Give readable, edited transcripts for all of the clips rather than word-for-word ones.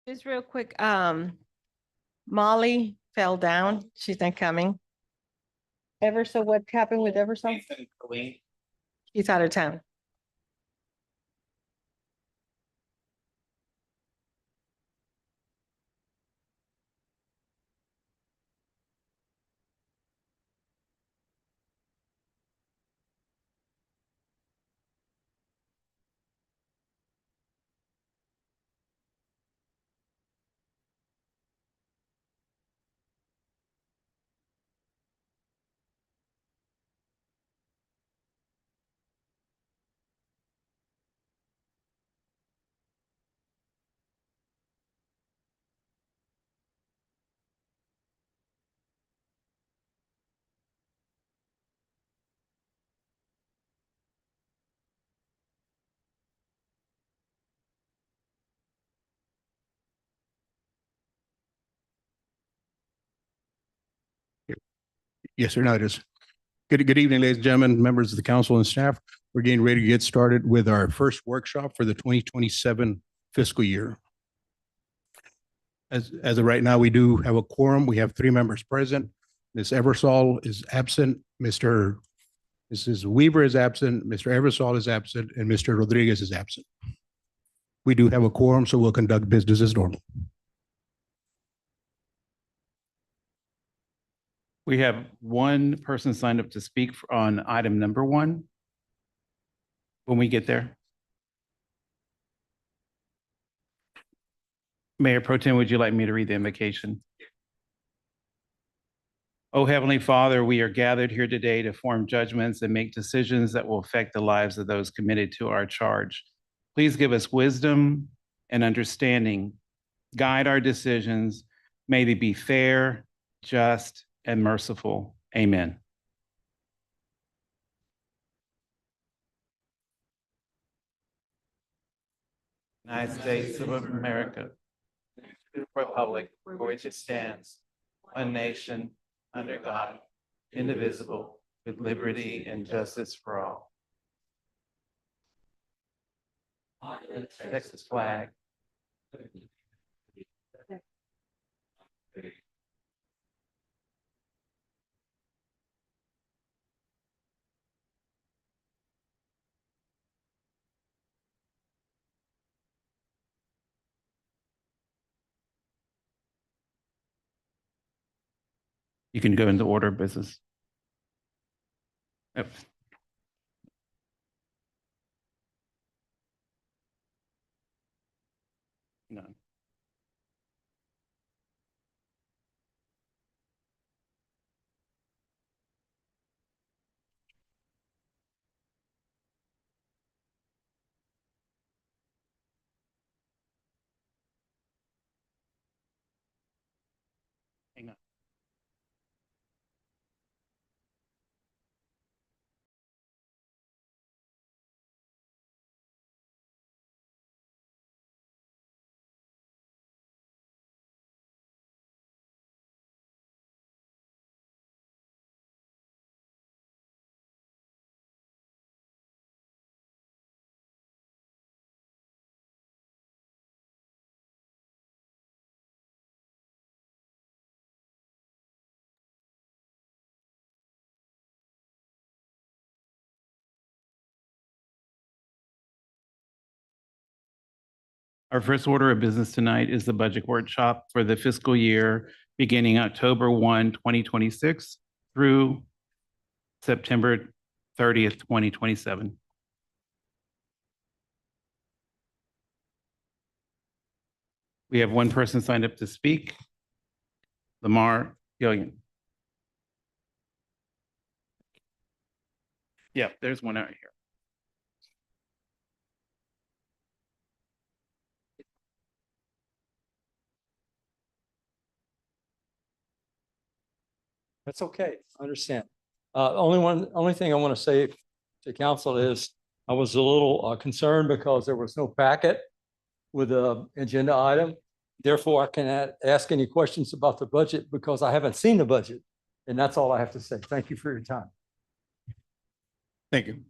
Just real quick, Molly fell down. She's not coming. Everso, what happened with Everso? He's out of town. Yes, sir. No, it is. Good evening, ladies and gentlemen, members of the council and staff. We're getting ready to get started with our first workshop for the 2027 fiscal year. As of right now, we do have a quorum. We have 3 members present. Ms. Eversole is absent. Mrs. Weaver is absent. Mr. Eversole is absent, and Mr. Rodriguez is absent. We do have a quorum, so we'll conduct business as normal. We have one person signed up to speak on item number 1. When we get there. Mayor Pro Tem, would you like me to read the invocation? Oh, Heavenly Father, we are gathered here today to form judgments and make decisions that will affect the lives of those committed to our charge. Please give us wisdom and understanding. Guide our decisions. May they be fair, just, and merciful. Amen. United States of America, the republic for which it stands, one nation, under God, indivisible, with liberty and justice for all. Texas flag. You can go into order of business. Yep. No. Hang on. Our first order of business tonight is the budget workshop for the fiscal year beginning October 1, 2026 through September 30th, 2027. We have one person signed up to speak, Lamar Gillian. Yeah, there's one out here. That's okay. I understand. Only thing I want to say to council is I was a little concerned because there was no packet with the agenda item. Therefore, I cannot ask any questions about the budget because I haven't seen the budget. And that's all I have to say. Thank you for your time. Thank you.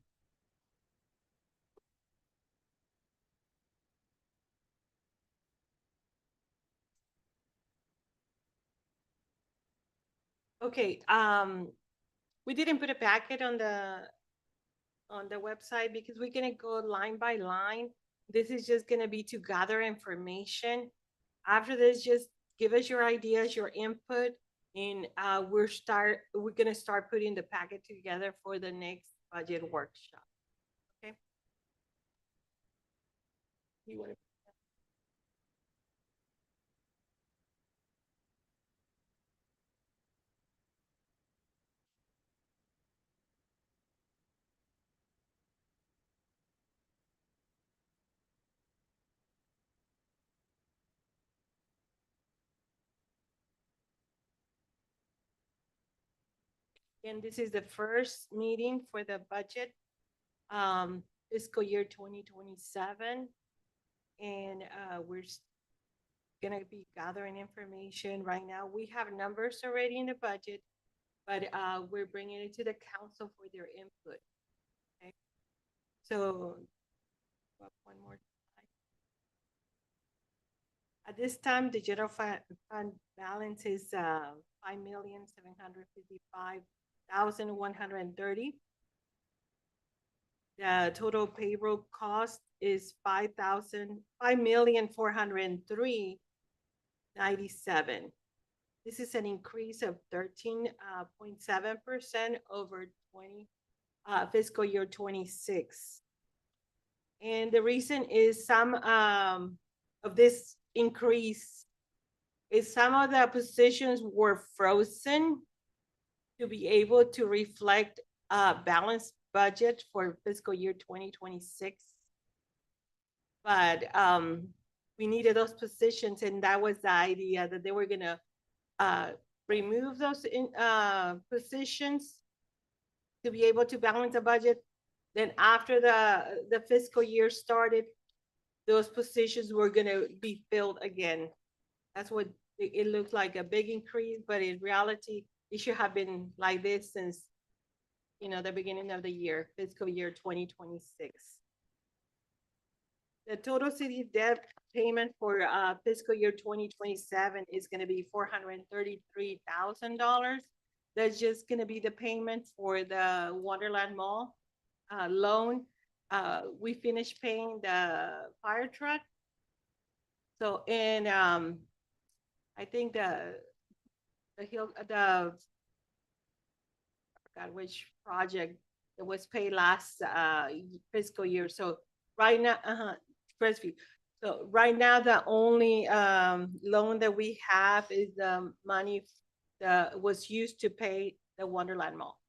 Okay, we didn't put a packet on the website because we're gonna go line by line. This is just gonna be to gather information. After this, just give us your ideas, your input, and we're gonna start putting the packet together for the next budget workshop. Okay? You wanna- And this is the first meeting for the budget, fiscal year 2027. And we're gonna be gathering information right now. We have numbers already in the budget, but we're bringing it to the council for their input. Okay, so one more slide. At this time, the general fund balance is 5,755,130. The total payroll cost is 5,403,97. This is an increase of 13.7% over fiscal year 26. And the reason is some of this increase is some of the positions were frozen to be able to reflect a balanced budget for fiscal year 2026. But we needed those positions, and that was the idea that they were gonna remove those positions to be able to balance the budget. Then after the fiscal year started, those positions were gonna be filled again. That's what it looked like, a big increase, but in reality, it should have been like this since, the beginning of the year, fiscal year 2026. The total city debt payment for fiscal year 2027 is gonna be $433,000. That's just gonna be the payment for the Wonderland Mall loan. We finished paying the fire truck. So, and I think I forgot which project that was paid last fiscal year. So right now, Crestview. So right now, the only loan that we have is the money that was used to pay the Wonderland Mall.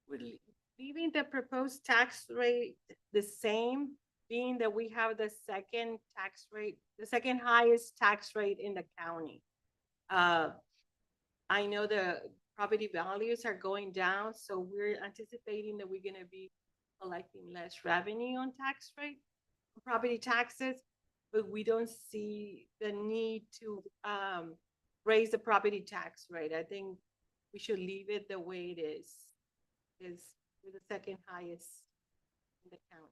We're leaving the proposed tax rate the same, being that we have the second highest tax rate in the county. I know the property values are going down, so we're anticipating that we're gonna be collecting less revenue on property taxes, but we don't see the need to raise the property tax rate. I think we should leave it the way it is we're the second highest in the county.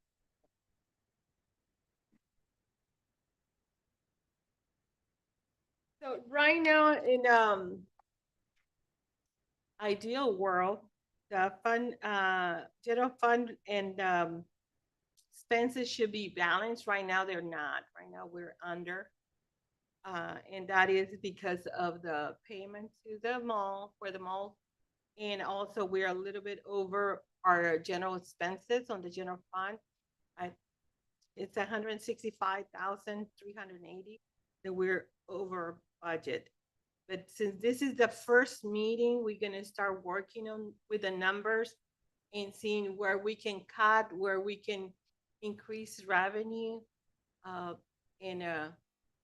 So right now in ideal world, the general fund and expenses should be balanced. Right now, they're not. Right now, we're under. And that is because of the payment to the mall, for the mall. And also, we're a little bit over our general expenses on the general fund. It's 165,380 that we're over budget. But since this is the first meeting, we're gonna start working on with the numbers and seeing where we can cut, where we can increase revenue, and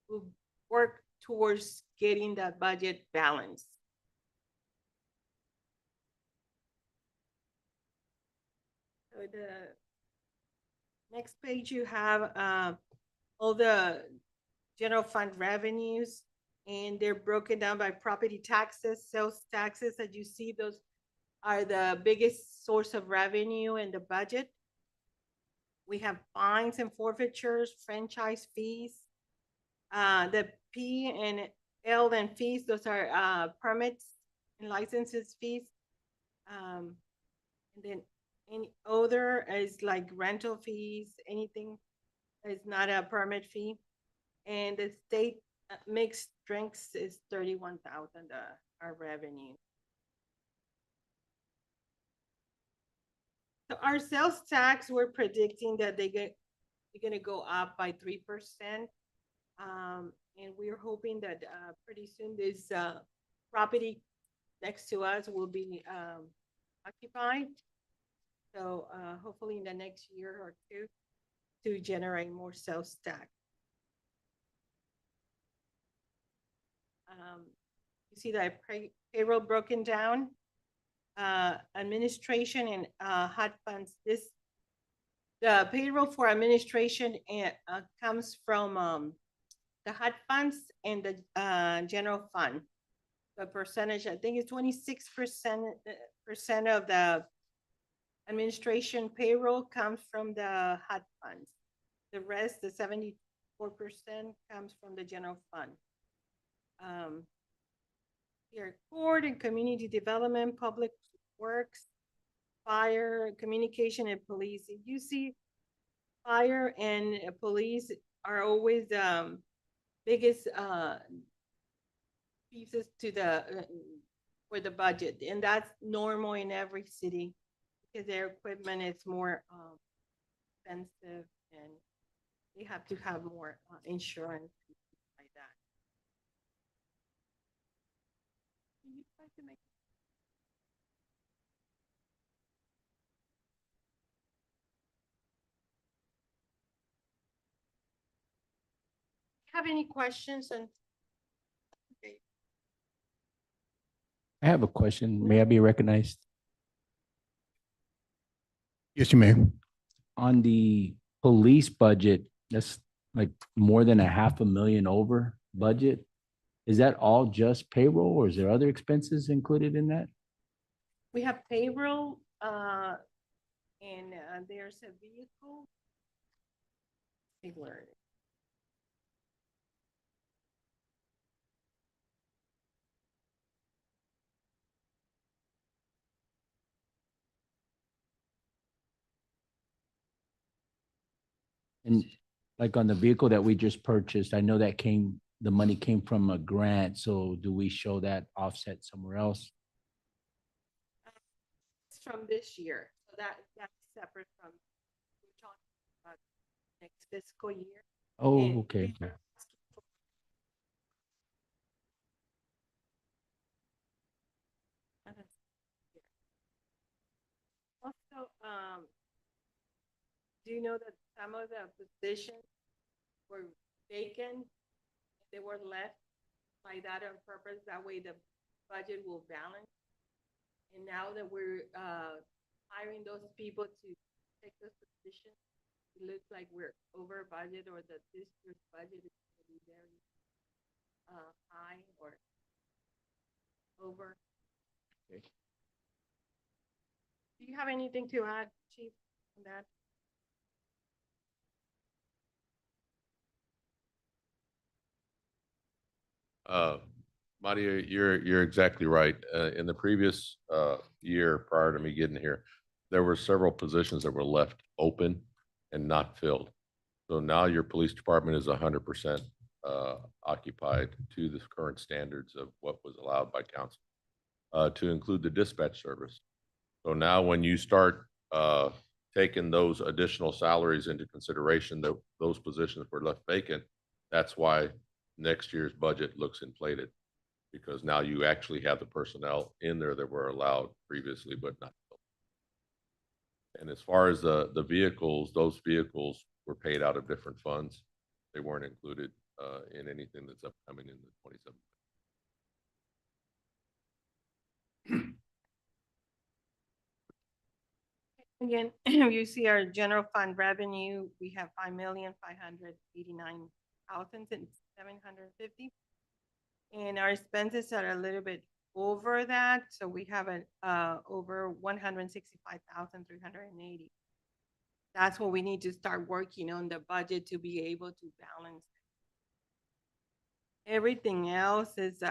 we'll work towards getting that budget balance. So the next page, you have all the general fund revenues, and they're broken down by property taxes, sales taxes. As you see, those are the biggest source of revenue in the budget. We have fines and forfeitures, franchise fees. The P and L and fees, those are permits and licenses fees. And then any other is like rental fees, anything that is not a permit fee. And the state mixed drinks is 31,000, our revenue. So our sales tax, we're predicting that they're gonna go up by 3%. And we're hoping that pretty soon this property next to us will be occupied. So hopefully in the next year or two to generate more sales tax. You see that payroll broken down, administration and hot funds. The payroll for administration comes from the hot funds and the general fund. The percentage, I think, is 26% of the administration payroll comes from the hot funds. The rest, the 74%, comes from the general fund. Here, court and community development, public works, fire, communication, and police. You see, fire and police are always biggest pieces to the for the budget, and that's normal in every city because their equipment is more expensive and they have to have more insurance like that. Can you try to make have any questions? And okay. I have a question. May I be recognized? Yes, you may. On the police budget, that's like more than $500,000 over budget. Is that all just payroll or is there other expenses included in that? We have payroll, and there's a vehicle. See where it is. And like on the vehicle that we just purchased, I know that the money came from a grant. So do we show that offset somewhere else? It's from this year, so that's separate from, we're talking about next fiscal year. Oh, And okay. we are asking for- Also, do you know that some of the positions were vacant? They were left like that on purpose, that way the budget will balance. And now that we're hiring those people to take those positions, it looks like we're over budget or the district's budget is going to be very high or over. Okay. Do you have anything to add, Chief, on that? Maria, you're exactly right. In the previous year prior to me getting here, there were several positions that were left open and not filled. So now your police department is 100% occupied to the current standards of what was allowed by council, to include the dispatch service. So now when you start taking those additional salaries into consideration, that those positions were left vacant, that's why next year's budget looks inflated, because now you actually have the personnel in there that were allowed previously, but not. And as far as the vehicles, those vehicles were paid out of different funds. They weren't included in anything that's upcoming in the 27. Again, you see our general fund revenue, we have 5,589,750. And our expenses are a little bit over that, so we have an over 165,380. That's what we need to start working on the budget to be able to balance. Everything else is,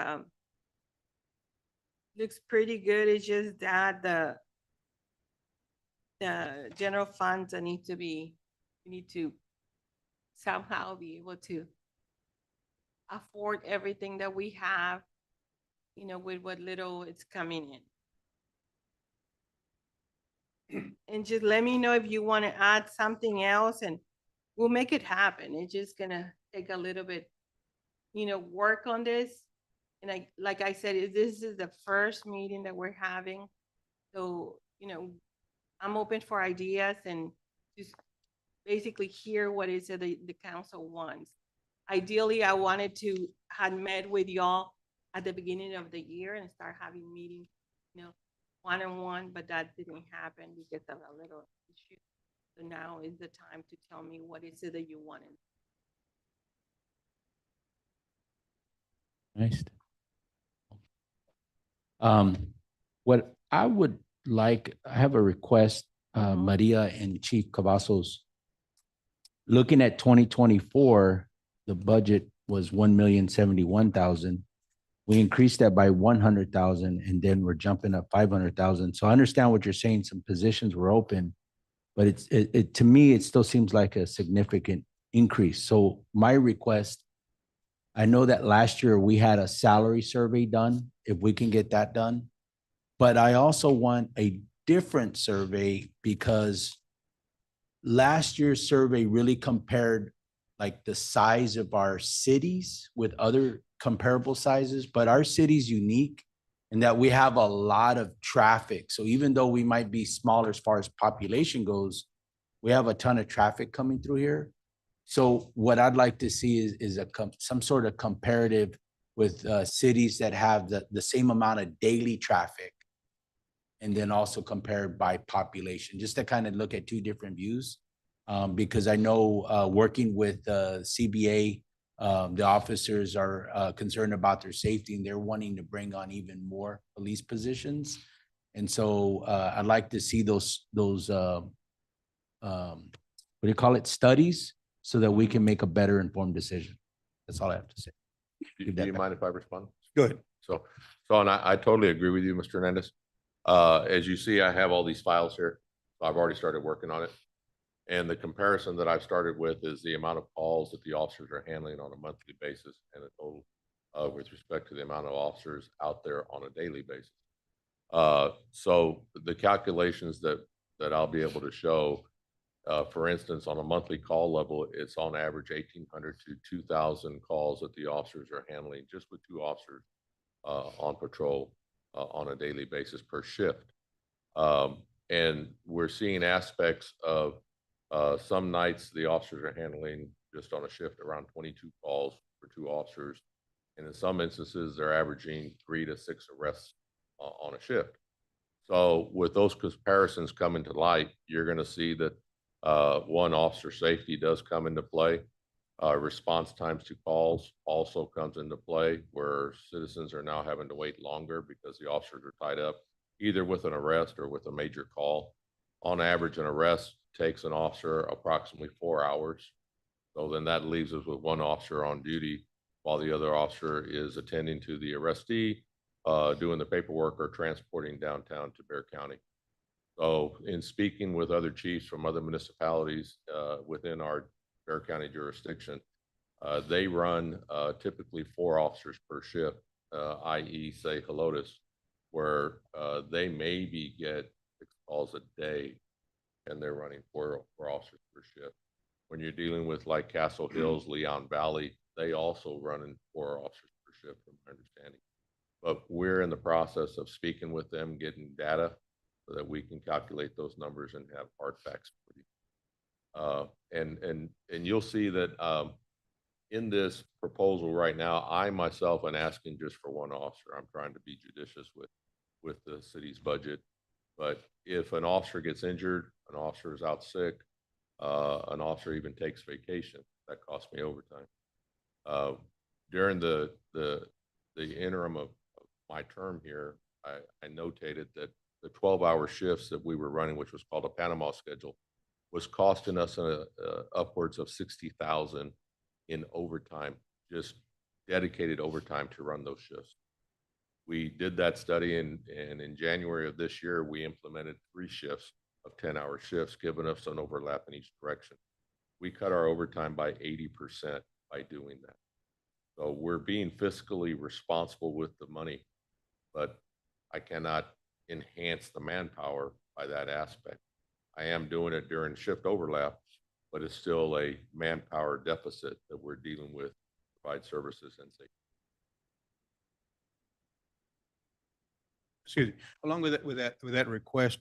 looks pretty good. It's just that the general funds that need to be, we need to somehow be able to afford everything that we have, you know, with what little it's coming in. And just let me know if you want to add something else and we'll make it happen. It's just gonna take a little bit, you know, work on this. And like I said, this is the first meeting that we're having. So, you know, I'm open for ideas and just basically hear what is it the council wants. Ideally, I wanted to had met with y'all at the beginning of the year and start having meetings, you know, one-on-one, but that didn't happen because of a little issue. So now is the time to tell me what is it that you wanted. Nice. What I would like, I have a request, Maria and Chief Cavazos. Looking at 2024, the budget was 1,071,000. We increased that by 100,000 and then we're jumping up 500,000. So I understand what you're saying. Some positions were open, but it to me, it still seems like a significant increase. So my request, I know that last year we had a salary survey done, if we can get that done. But I also want a different survey because last year's survey really compared like the size of our cities with other comparable sizes, but our city's unique in that we have a lot of traffic. So even though we might be smaller as far as population goes, we have a ton of traffic coming through here. So what I'd like to see is some sort of comparative with cities that have the same amount of daily traffic. And then also compared by population, just to kind of look at two different views. Because I know working with CBA, the officers are concerned about their safety and they're wanting to bring on even more police positions. And so I'd like to see those what do you call it, studies, so that we can make a better informed decision. That's all I have to say. Do you mind if I respond? Good. So, and I totally agree with you, Mr. Hernandez. As you see, I have all these files here. I've already started working on it. And the comparison that I've started with is the amount of calls that the officers are handling on a monthly basis and a total with respect to the amount of officers out there on a daily basis. So the calculations that I'll be able to show, for instance, on a monthly call level, it's on average 1,800 to 2,000 calls that the officers are handling just with two officers on patrol on a daily basis per shift. And we're seeing aspects of some nights the officers are handling just on a shift around 22 calls for two officers. And in some instances, they're averaging 3 to 6 arrests on a shift. So with those comparisons coming to light, you're going to see that one, officer safety does come into play. Response times to calls also comes into play, where citizens are now having to wait longer because the officers are tied up either with an arrest or with a major call. On average, an arrest takes an officer approximately 4 hours. So then that leaves us with one officer on duty while the other officer is attending to the arrestee, doing the paperwork or transporting downtown to Bexar County. So in speaking with other chiefs from other municipalities within our Bexar County jurisdiction, they run typically 4 officers per shift, i.e. say Helotes, where they maybe get 6 calls a day and they're running 4 officers per shift. When you're dealing with like Castle Hills, Leon Valley, they also run in 4 officers per shift from my understanding. But we're in the process of speaking with them, getting data so that we can calculate those numbers and have hard facts for you. And you'll see that in this proposal right now, I myself am asking just for 1 officer. I'm trying to be judicious with the city's budget. But if an officer gets injured, an officer is out sick, an officer even takes vacation, that costs me overtime. During the interim of my term here, I notated that the 12-hour shifts that we were running, which was called a Panama schedule, was costing us upwards of $60,000 in overtime just dedicated overtime to run those shifts. We did that study and in January of this year, we implemented 3 shifts of 10-hour shifts, giving us an overlap in each direction. We cut our overtime by 80% by doing that. So we're being fiscally responsible with the money, but I cannot enhance the manpower by that aspect. I am doing it during shift overlap, but it's still a manpower deficit that we're dealing with to provide services and safety. Excuse me, along with that request,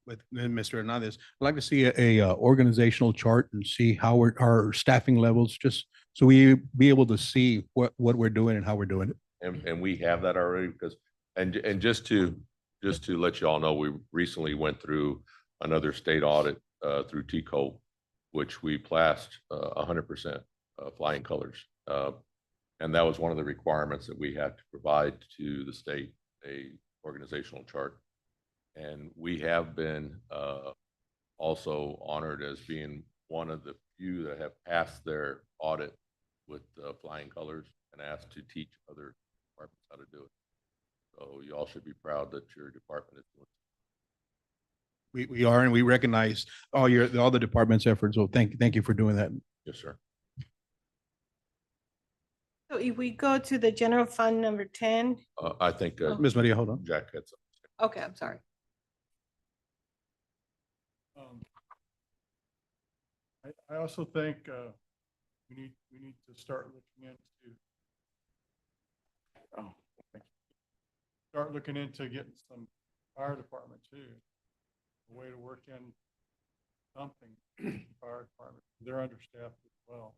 with Mr. Hernandez, I'd like to see a organizational chart and see how our staffing levels, just so we be able to see what we're doing and how we're doing it. And we have that already because, and just to let you all know, we recently went through another state audit through TCO, which we passed 100% flying colors. And that was one of the requirements that we had to provide to the state, a organizational chart. And we have been also honored as being one of the few that have passed their audit with flying colors and asked to teach other departments how to do it. So you all should be proud that your department is doing it. We are, and we recognize all the department's efforts. So thank you for doing that. Yes, sir. So if we go to the general fund number 10, I think Ms. Maria, hold on. Jack had something. okay, I'm sorry. I also think we need to start looking into getting some fire department too. A way to work in something fire department. They're understaffed as well.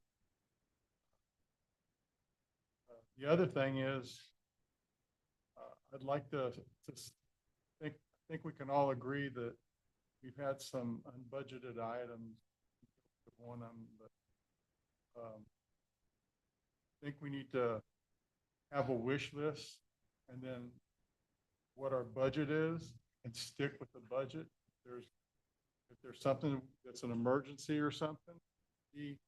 The other thing is I'd like to think we can all agree that we've had some unbudgeted items. One of them, but I think we need to have a wish list and then what our budget is and stick with the budget. If there's something that's an emergency or something, be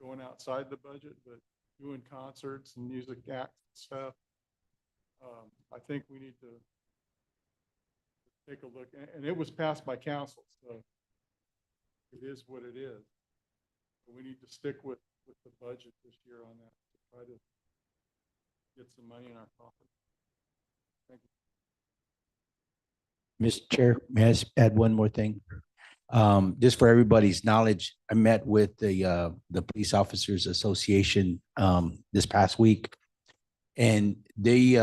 going outside the budget, but doing concerts and music acts and stuff. I think we need to take a look, and it was passed by council, so it is what it is. But we need to stick with the budget this year on that to try to get some money in our pocket. Thank you. Mr. Chair, may I add one more thing? Just for everybody's knowledge, I met with the Police Officers Association this past week, and they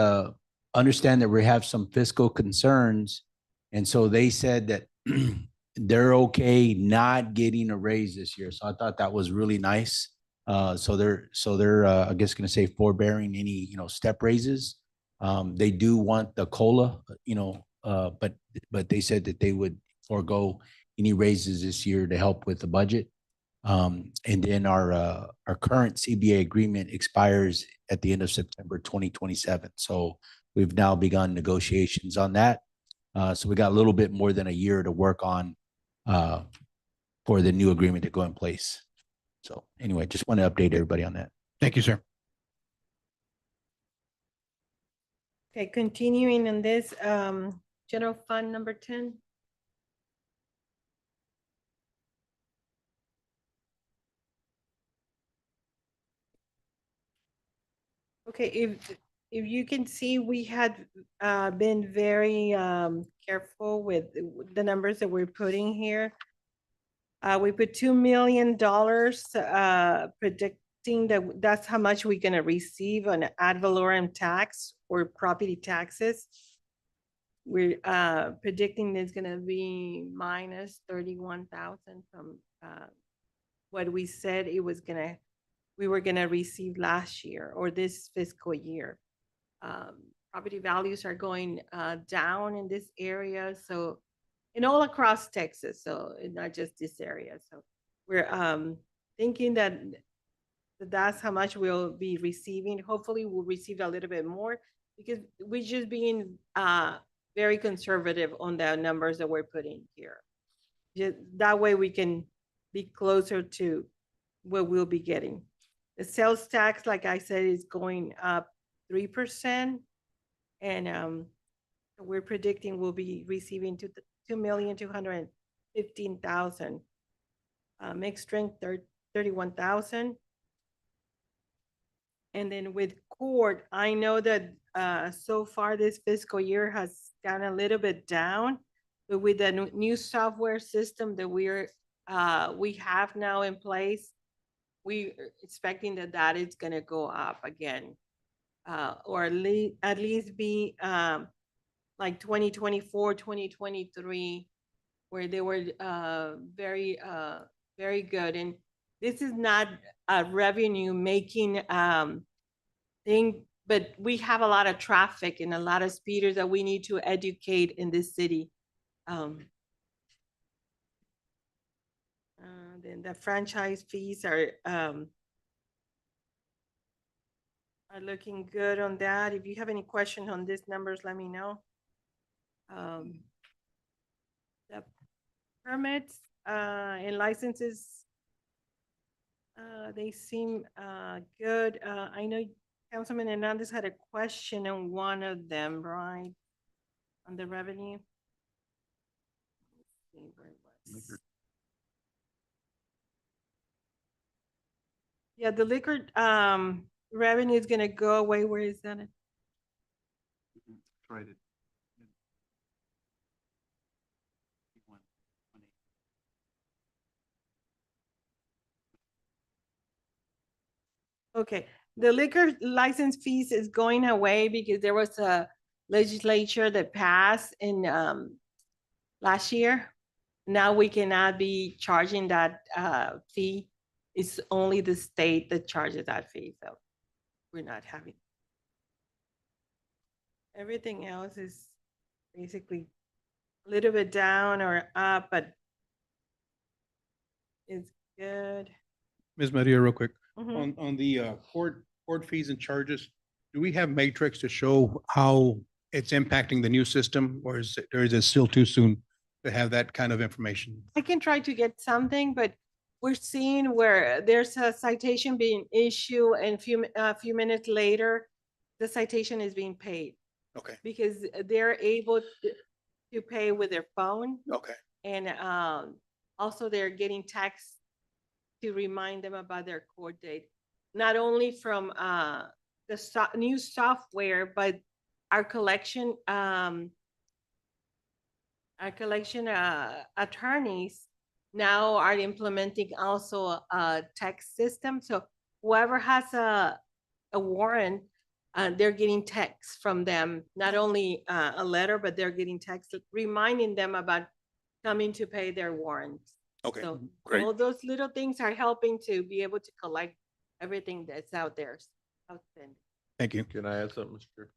understand that we have some fiscal concerns, and so they said that they're okay not getting a raise this year. So I thought that was really nice. So they're I guess going to say forbearing any step raises. They do want the COLA, but they said that they would forego any raises this year to help with the budget. And then our current CBA agreement expires at the end of September 2027. So we've now begun negotiations on that. So we got a little bit more than a year to work on for the new agreement to go in place. So anyway, just want to update everybody on that. Thank you, sir. Okay, continuing in this, general fund number 10. Okay, if you can see, we had been very careful with the numbers that we're putting here. We put $2 million predicting that's how much we're gonna receive on ad valorem tax or property taxes. We're predicting it's gonna be minus 31,000 from what we said we were gonna receive last year or this fiscal year. Property values are going down in this area, so and all across Texas, so not just this area. So we're thinking that that's how much we'll be receiving. Hopefully we'll receive a little bit more because we're just being very conservative on the numbers that we're putting here. Just that way we can be closer to what we'll be getting. The sales tax, like I said, is going up 3%. And we're predicting we'll be receiving 2,215,000. Mixed drink, 31,000. And then with court, I know that so far this fiscal year has gone a little bit down, but with the new software system that we have now in place, we are expecting that is gonna go up again. Or at least be like 2024, 2023, where they were very good. And this is not a revenue making thing, but we have a lot of traffic and a lot of speeders that we need to educate in this city. Then the franchise fees are looking good on that. If you have any questions on these numbers, let me know. The permits and licenses, they seem good. I know Councilman Hernandez had a question on one of them, right? On the revenue. Let's see where it was. Yeah, the liquor revenue is gonna go away. Where is that? Tried it. Okay, the liquor license fees is going away because there was a legislature that passed in last year. Now we cannot be charging that fee. It's only the state that charges that fee, so we're not having. Everything else is basically a little bit down or up, but it's good. Ms. Maria, real quick, Mhm. on the court fees and charges, do we have matrix to show how it's impacting the new system, or is it still too soon to have that kind of information? I can try to get something, but we're seeing where there's a citation being issued and a few minutes later, the citation is being paid Okay, because they're able to pay with their phone. okay, And also they're getting texts to remind them about their court date. Not only from the new software, but our collection attorneys now are implementing also a text system. So whoever has a warrant, they're getting texts from them, not only a letter, but they're getting texts reminding them about coming to pay their warrants. okay, So great. all those little things are helping to be able to collect everything that's out there. Outstanding. Thank you. Can I add something, Mr. Chair?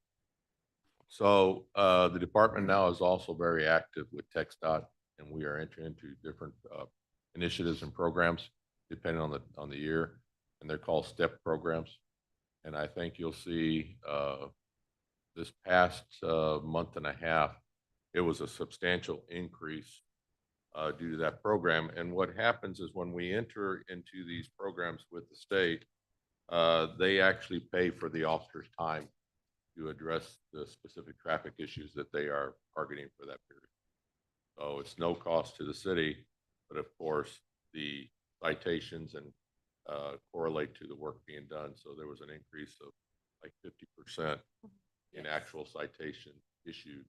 So the department now is also very active with TxDOT, and we are entering into different initiatives and programs depending on the year, and they're called STEP programs. And I think you'll see this past month and a half, it was a substantial increase due to that program. And what happens is when we enter into these programs with the state, they actually pay for the officer's time to address the specific traffic issues that they are targeting for that period. So it's no cost to the city, but of course, the citations and correlate to the work being done. So there was an increase of like 50% in actual citation issued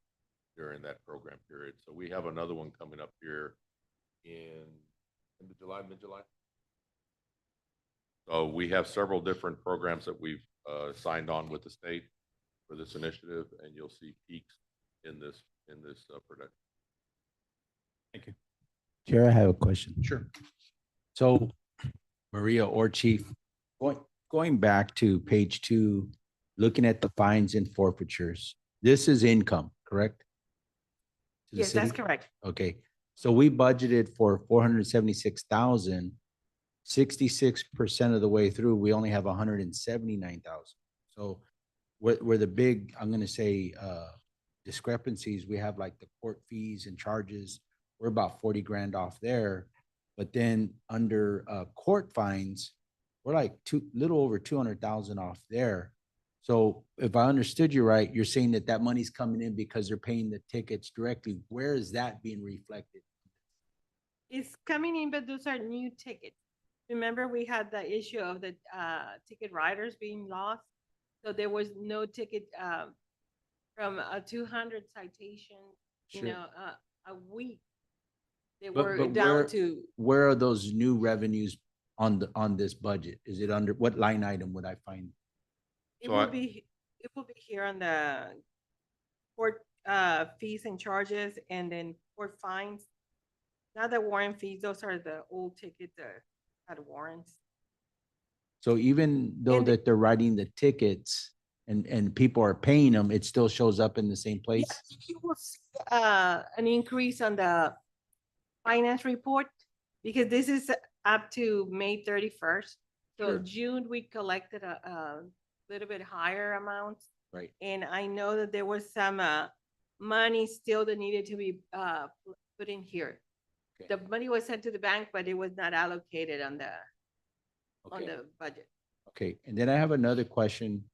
during that program period. So we have another one coming up here in mid-July. So we have several different programs that we've signed on with the state for this initiative, and you'll see peaks in this production. Thank you. Chair, I have a question. Sure. So Maria or Chief, going back to page 2, looking at the fines and forfeitures, this is income, correct? To the Yes, that's city? correct. Okay, so we budgeted for 476,000. 66% of the way through, we only have 179,000. So where the big, I'm gonna say, discrepancies, we have like the court fees and charges, we're about 40 grand off there. But then under court fines, we're like little over 200,000 off there. So if I understood you right, you're saying that that money's coming in because they're paying the tickets directly. Where is that being reflected? It's coming in, but those are new tickets. Remember, we had the issue of the ticket riders being lost? So there was no ticket from a 200 citation, you Sure. know, a week. They But- were but down where- to, Where are those new revenues on this budget? Is it under, what line item would I find? it So will I- be, it will be here on the court fees and charges and then court fines. Not the warrant fees, those are the old tickets that had warrants. So even though And- that they're writing the tickets and people are paying them, it still shows up in the same place? Yeah, you will see an increase on the finance report because this is up to May 31st. So Sure. June, we collected a little bit higher amount. Right. And I know that there was some money still that needed to be put in here. Okay. The money was sent to the bank, but it was not allocated on the Okay. budget. Okay, and then I have another question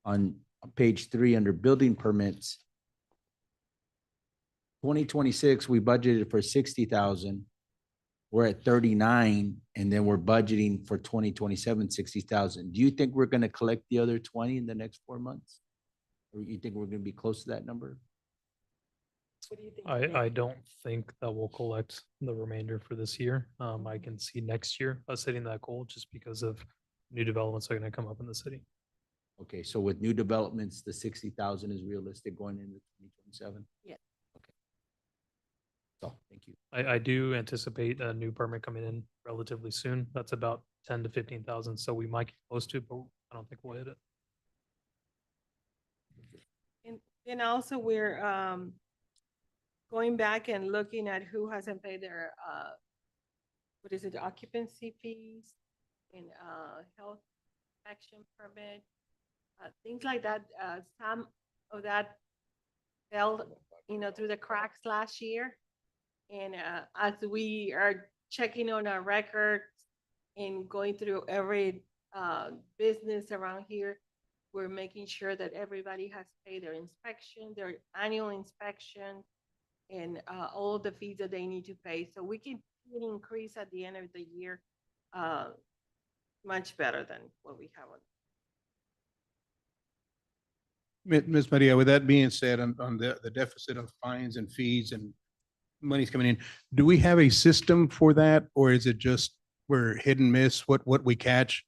on page 3 under building permits. 2026, we budgeted for 60,000. We're at 39, and then we're budgeting for 2027, 60,000. Do you think we're gonna collect the other 20 in the next 4 months? Or you think we're gonna be close to that number? What do you think? Renee? I don't think that we'll collect the remainder for this year. I can see next year us hitting that goal just because of new developments that are gonna come up in the city. Okay, so with new developments, the 60,000 is realistic going into 2027? Yeah. Okay. So, thank you. I do anticipate a new permit coming in relatively soon. That's about 10 to 15,000, so we might get close to it, but I don't think we'll hit it. And also we're going back and looking at who hasn't paid their what is it, occupancy fees and health action permit, things like that. Some of that fell, through the cracks last year. And as we are checking on our records and going through every business around here, we're making sure that everybody has paid their inspection, their annual inspection, and all of the fees that they need to pay. So we can see an increase at the end of the year, much better than what we have on. Ms. Maria, with that being said, on the deficit of fines and fees and money's coming in, do we have a system for that? Or is it just we're hit and miss what we catch?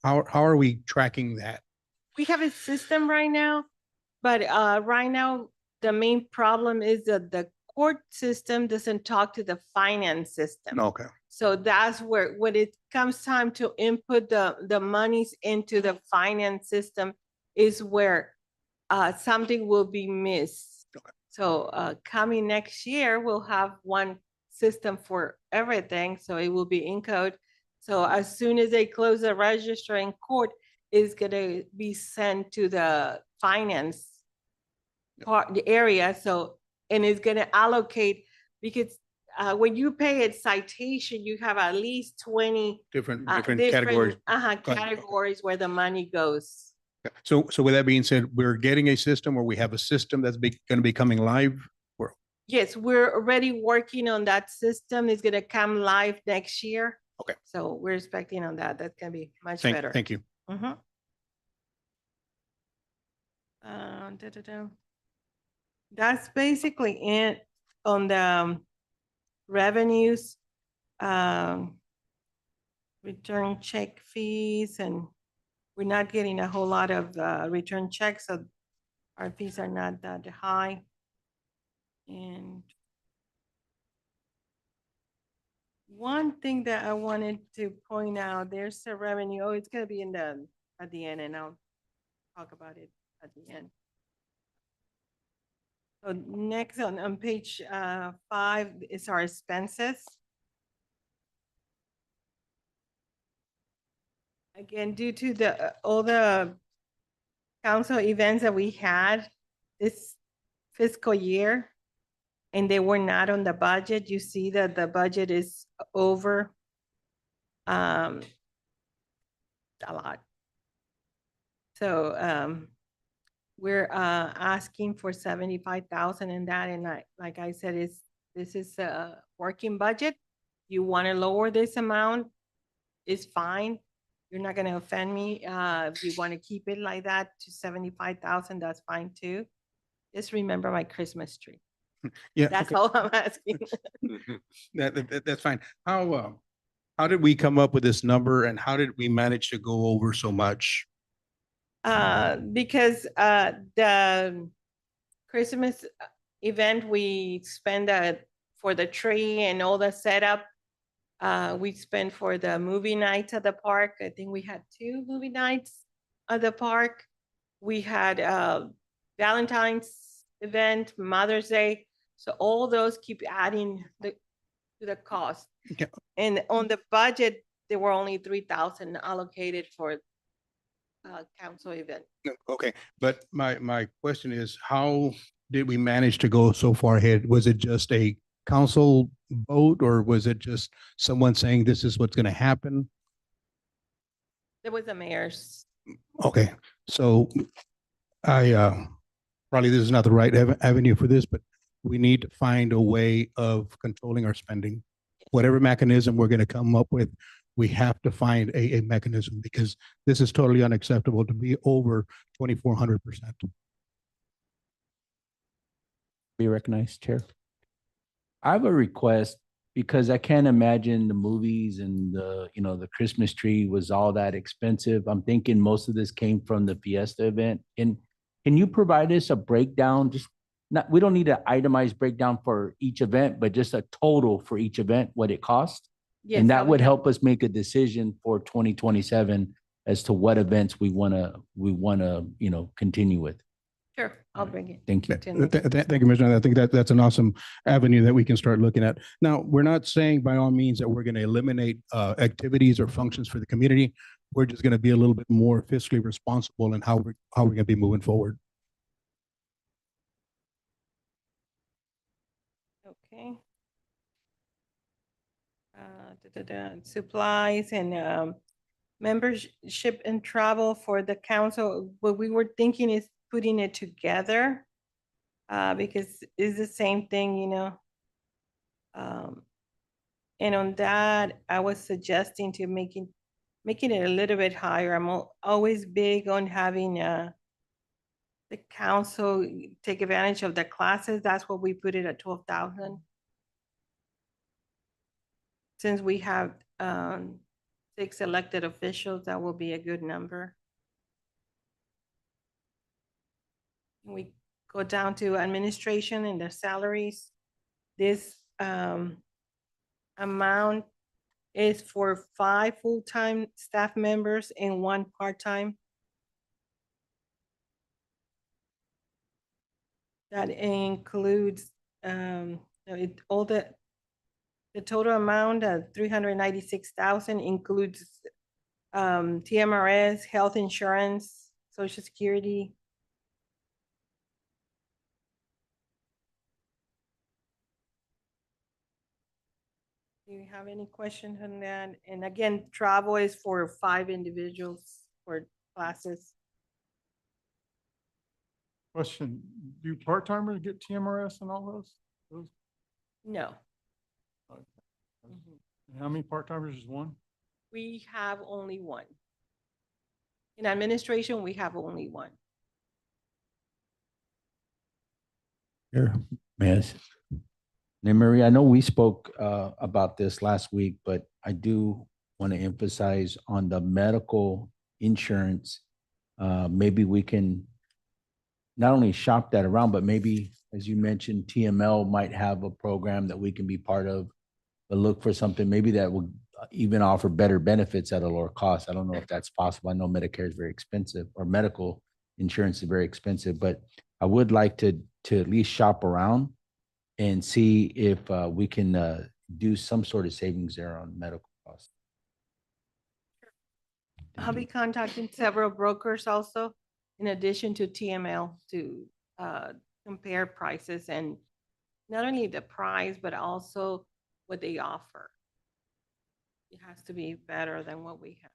How are we tracking that? We have a system right now, but right now, the main problem is that the court system doesn't talk to the finance system. Okay, So that's where, when it comes time to input the monies into the finance system is where something will be missed. Okay. So coming next year, we'll have one system for everything, so it will be in code. So as soon as they close the register in court, it's gonna be sent to the finance part, the area, so, and it's gonna allocate, because when you pay a citation, you have at least 20 different categories. Got it. categories where the money goes. So with that being said, we're getting a system, or we have a system that's going to be coming live? Yes, we're already working on that system. It's gonna come live next year. Okay. So we're expecting on that. That's gonna be much Thank better. you. Mhm. That's basically it on the revenues. Return check fees, and we're not getting a whole lot of return checks, so our fees are not that high. And one thing that I wanted to point out, there's a revenue, oh, it's gonna be at the end, and I'll talk about it at the end. So next on page 5 is our expenses. Again, due to all the council events that we had this fiscal year, and they were not on the budget, you see that the budget is over. a lot. So, we're, asking for 75,000 in that, and like I said, this is a working budget. You want to lower this amount, it's fine. You're not gonna offend me. If you want to keep it like that to 75,000, that's fine too. Just remember my Christmas tree. Yeah, That's okay. all I'm asking. That's fine. How did we come up with this number and how did we manage to go over so much? Because, the Christmas event, we spend for the tree and all the setup. We spent for the movie nights at the park. I think we had 2 movie nights at the park. We had Valentine's event, Mother's Day. So all those keep adding to the cost. Yeah. And on the budget, there were only 3,000 allocated for council event. No, okay, but my question is, how did we manage to go so far ahead? Was it just a council vote or was it just someone saying this is what's gonna happen? There was a mayor's. Okay, so probably this is not the right avenue for this, but we need to find a way of controlling our spending. Whatever mechanism we're gonna come up with, we have to find a mechanism because this is totally unacceptable to be over 2,400%. Be recognized, Chair. I have a request because I can't imagine the movies and the Christmas tree was all that expensive. I'm thinking most of this came from the Fiesta event. And can you provide us a breakdown? Just not, we don't need an itemized breakdown for each event, but just a total for each event, what it costs. Yes, And I that would help us make a decision for 2027 as to what events we wanna, continue with. Sure, I'll bring it. Thank to you, next- Commissioner. I think that's an awesome avenue that we can start looking at. Now, we're not saying by all means that we're going to eliminate activities or functions for the community. We're just going to be a little bit more fiscally responsible in how we're going to be moving forward. Okay. Supplies and membership and travel for the council. What we were thinking is putting it together because it's the same thing, and on that, I was suggesting to making it a little bit higher. I'm always big on having the council take advantage of the classes. That's what we put it at 12,000. Since we have 6 elected officials, that will be a good number. We go down to administration and their salaries. This amount is for 5 full-time staff members and 1 part-time. That includes all the total amount of 396,000 includes TMRS, health insurance, Social Security. Do you have any questions on that? And again, travel is for 5 individuals for classes. Question, do part-timers get TMRS and all those? No. And how many part-timers is one? We have only 1. In administration, we have only 1. Here, yes. Now, Marie, I know we spoke about this last week, but I do want to emphasize on the medical insurance. Maybe we can not only shop that around, but maybe, as you mentioned, TML might have a program that we can be part of, but look for something maybe that will even offer better benefits at a lower cost. I don't know if that's possible. I know Medicare is very expensive, or medical insurance is very expensive, but I would like to at least shop around and see if we can do some sort of savings there on medical costs. I'll be contacting several brokers also, in addition to TML, to compare prices and not only the price, but also what they offer. It has to be better than what we have.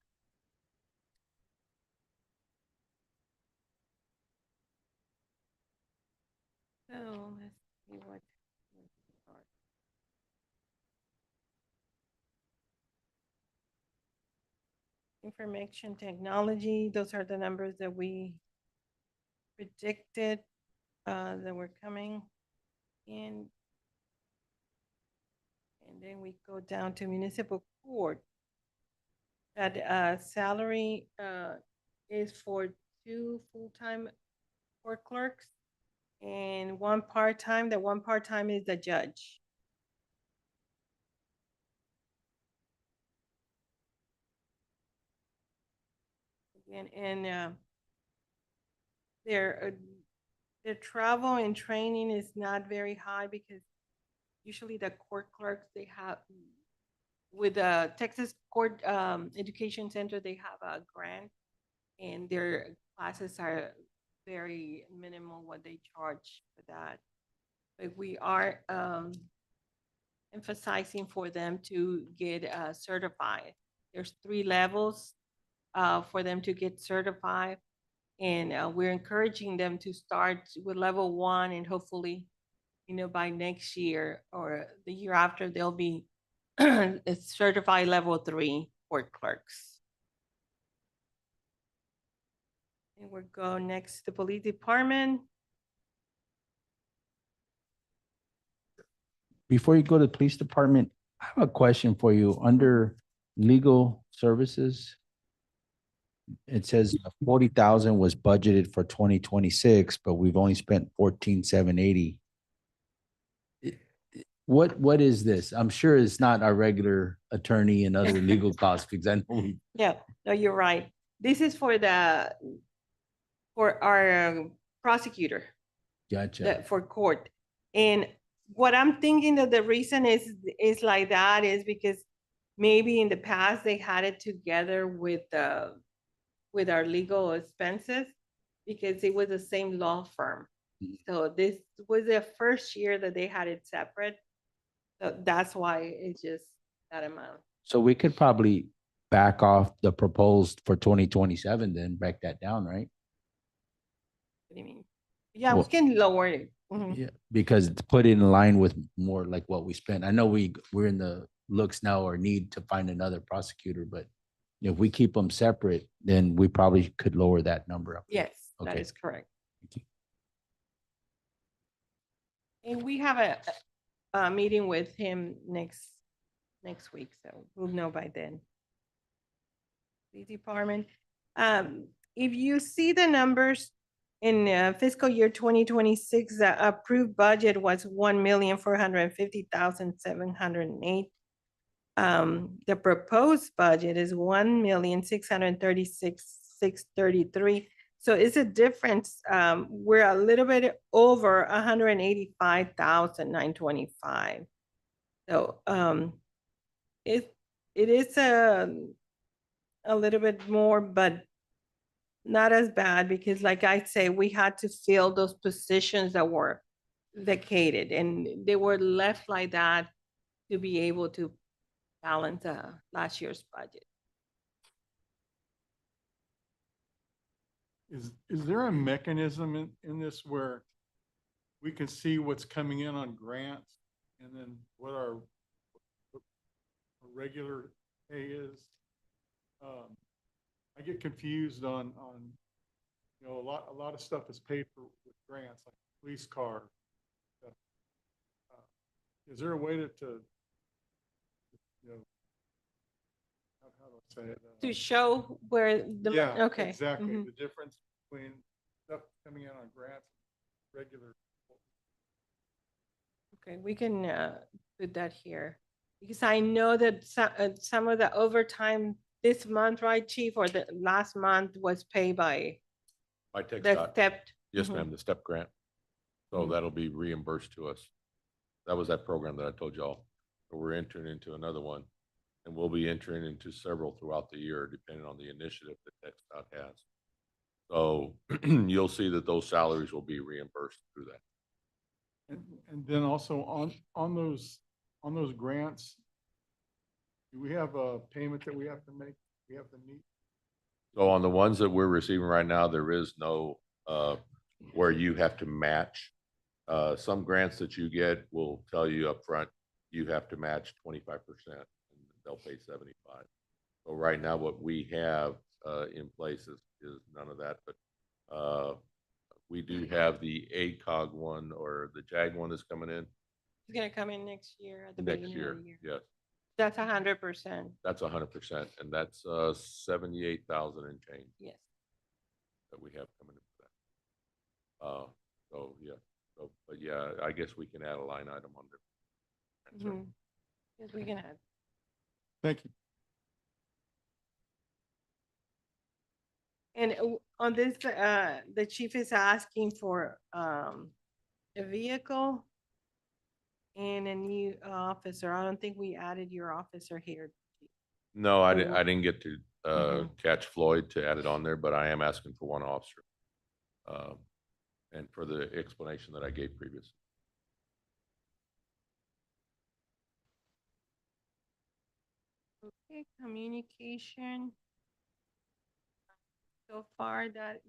So let's see what. Information technology, those are the numbers that we predicted that were coming in. And then we go down to municipal court. That salary is for 2 full-time court clerks and 1 part-time. The 1 part-time is the judge. And their travel and training is not very high because usually the court clerks, they have, with the Texas Court Education Center, they have a grant and their classes are very minimal what they charge for that. But we are emphasizing for them to get certified. There's 3 levels for them to get certified. And we're encouraging them to start with level 1 and hopefully, by next year or the year after, they'll be certified level 3 court clerks. And we'll go next to the police department. Before you go to the police department, I have a question for you. Under legal services, it says 40,000 was budgeted for 2026, but we've only spent 14,780. What is this? I'm sure it's not our regular attorney and other legal costs because I know we. Yeah, no, you're right. This is for our prosecutor. Gotcha. For court. And what I'm thinking that the reason is like that is because maybe in the past they had it together with our legal expenses because it was the same law firm. So this was the first year that they had it separate. So that's why it's just that amount. So we could probably back off the proposed for 2027, then back that down, right? What do you mean? Yeah, we Well- can lower it. Mhm. Yeah, because it's put in line with more like what we spent. I know we're in the looks now or need to find another prosecutor, but if we keep them separate, then we probably could lower that number up. Yes, that Okay. is correct. Thank you. And we have a meeting with him next week, so we'll know by then. The department, if you see the numbers in fiscal year 2026, the approved budget was 1,450,708. The proposed budget is 1,636,633. So it's a difference. We're a little bit over 185,925. So it is a little bit more, but not as bad because like I say, we had to fill those positions that were vacated and they were left like that to be able to balance last year's budget. Is there a mechanism in this where we can see what's coming in on grants and then what our regular pay is? I get confused on, a lot of stuff is paid for with grants, like police car. Is there a way how do I say it? To show where the, Yeah, okay. exactly. Mhm. The difference between stuff coming in on grants, and regular. Okay, we can put that here. Because I know that some of the overtime this month, right, chief, or the last month was paid by I text the dot, step. yes, Mhm. ma'am, the STEP grant. So Mhm. that'll be reimbursed to us. That was that program that I told y'all. But we're entering into another one. And we'll be entering into several throughout the year, depending on the initiative that TxDOT has. So you'll see that those salaries will be reimbursed through that. And then also on those grants, do we have a payment that we have to make? We have to meet? So on the ones that we're receiving right now, there is no, where you have to match Some grants that you get will tell you upfront, you have to match 25%, and they'll pay 75. So right now, what we have in place is none of that, but we do have the ACOG one or the JAG one that's coming in It's gonna come in next year at the next beginning year. of the year. Yes, That's 100%. that's 100%, and that's 78,000 and change Yes. that we have coming in for that. So yeah, but yeah, I guess we can add a line item on there. Mhm. Yes, we can add. Thank you. And on this, the chief is asking for a vehicle and a new officer. I don't think we added your officer here. No, I So didn't, what- I didn't get to catch Floyd to add it on there, but I am asking for one officer. And for the explanation that I gave previously. Okay, communication. So far, that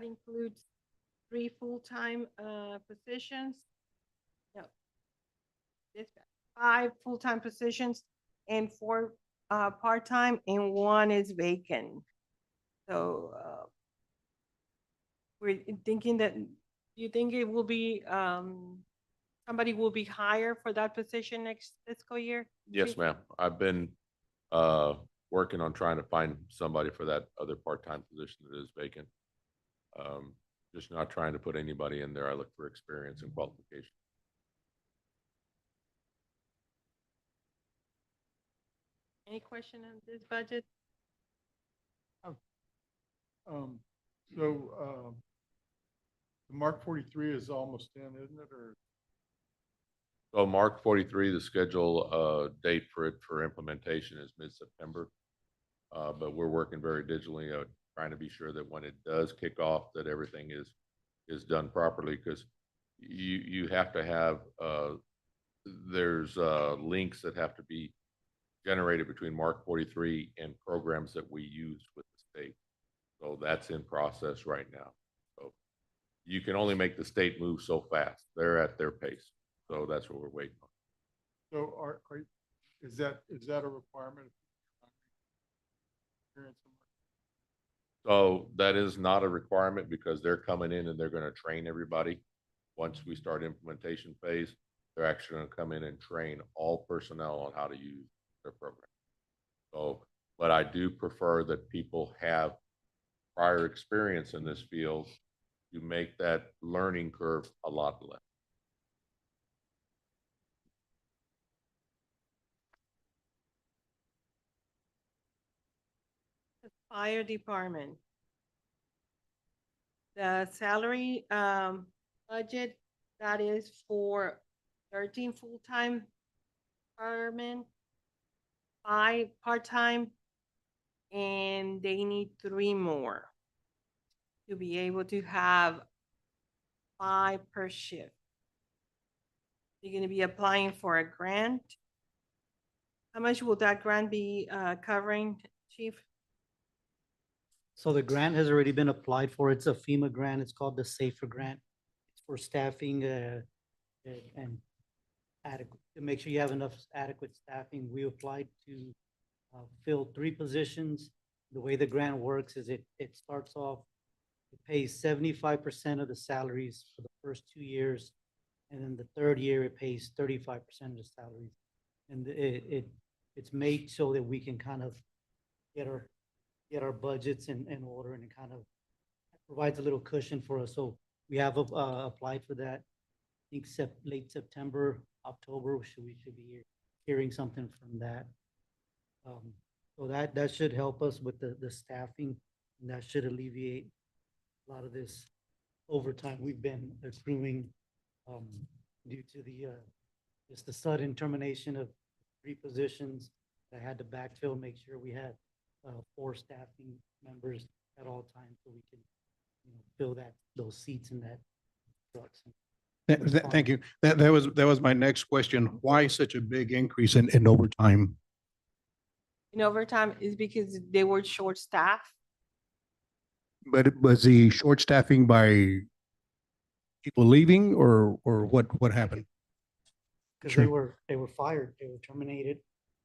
includes 3 full-time positions. No. This 5 full-time positions and 4 part-time, and 1 is vacant. So we're thinking that, you think it will be somebody will be hired for that position next fiscal year? Yes, Chief? ma'am. I've been working on trying to find somebody for that other part-time position that is vacant. Just not trying to put anybody in there. I look for experience and qualification. Any question on this budget? So, the Mark 43 is almost in, isn't it, or? So Mark 43, the schedule date for it for implementation is mid-September. But we're working very digitally, trying to be sure that when it does kick off, that everything is done properly, because you have to have there's links that have to be generated between Mark 43 and programs that we use with the state. So that's in process right now. So you can only make the state move so fast. They're at their pace. So that's what we're waiting on. So is that a requirement? So that is not a requirement, because they're coming in and they're going to train everybody. Once we start implementation phase, they're actually going to come in and train all personnel on how to use their program. So, but I do prefer that people have prior experience in this field to make that learning curve a lot less. The fire department. The salary budget, that is for 13 full-time firemen, 5 part-time, and they need 3 more to be able to have 5 per shift. They're gonna be applying for a grant. How much will that grant be covering, Chief? So the grant has already been applied for. It's a FEMA grant. It's called the SAFER grant. It's for staffing and adequate, to make sure you have enough adequate staffing. We applied to fill 3 positions. The way the grant works is it starts off, it pays 75% of the salaries for the first 2 years. And then the 3rd year, it pays 35% of the salaries. And it's made so that we can kind of get our budgets in order, and it kind of provides a little cushion for us. So we have applied for that. I think late September, October, we should be hearing something from that. So that should help us with the staffing, and that should alleviate a lot of this overtime we've been accruing due to just the sudden termination of 3 positions. I had to backfill, make sure we had 4 staffing members at all times, so we can, fill those seats in that trucks. Thank you. That was my next question. Why such a big increase in overtime? In overtime is because they were short-staffed. But was the short staffing by people leaving or what happened? Because Sure. they were fired, they were terminated.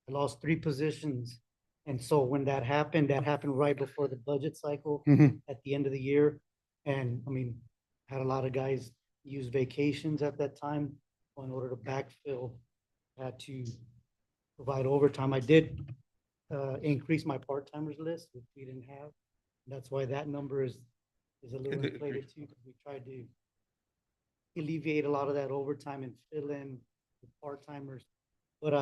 I lost 3 positions. And so when that happened right before the budget cycle Mhm. at the end of the year. And I mean, had a lot of guys use vacations at that time in order to backfill, had to provide overtime. I did increase my part-timers list, which we didn't have. That's why that number is a little The- inflated too, because we tried to alleviate a lot of that overtime and fill in the part-timers. But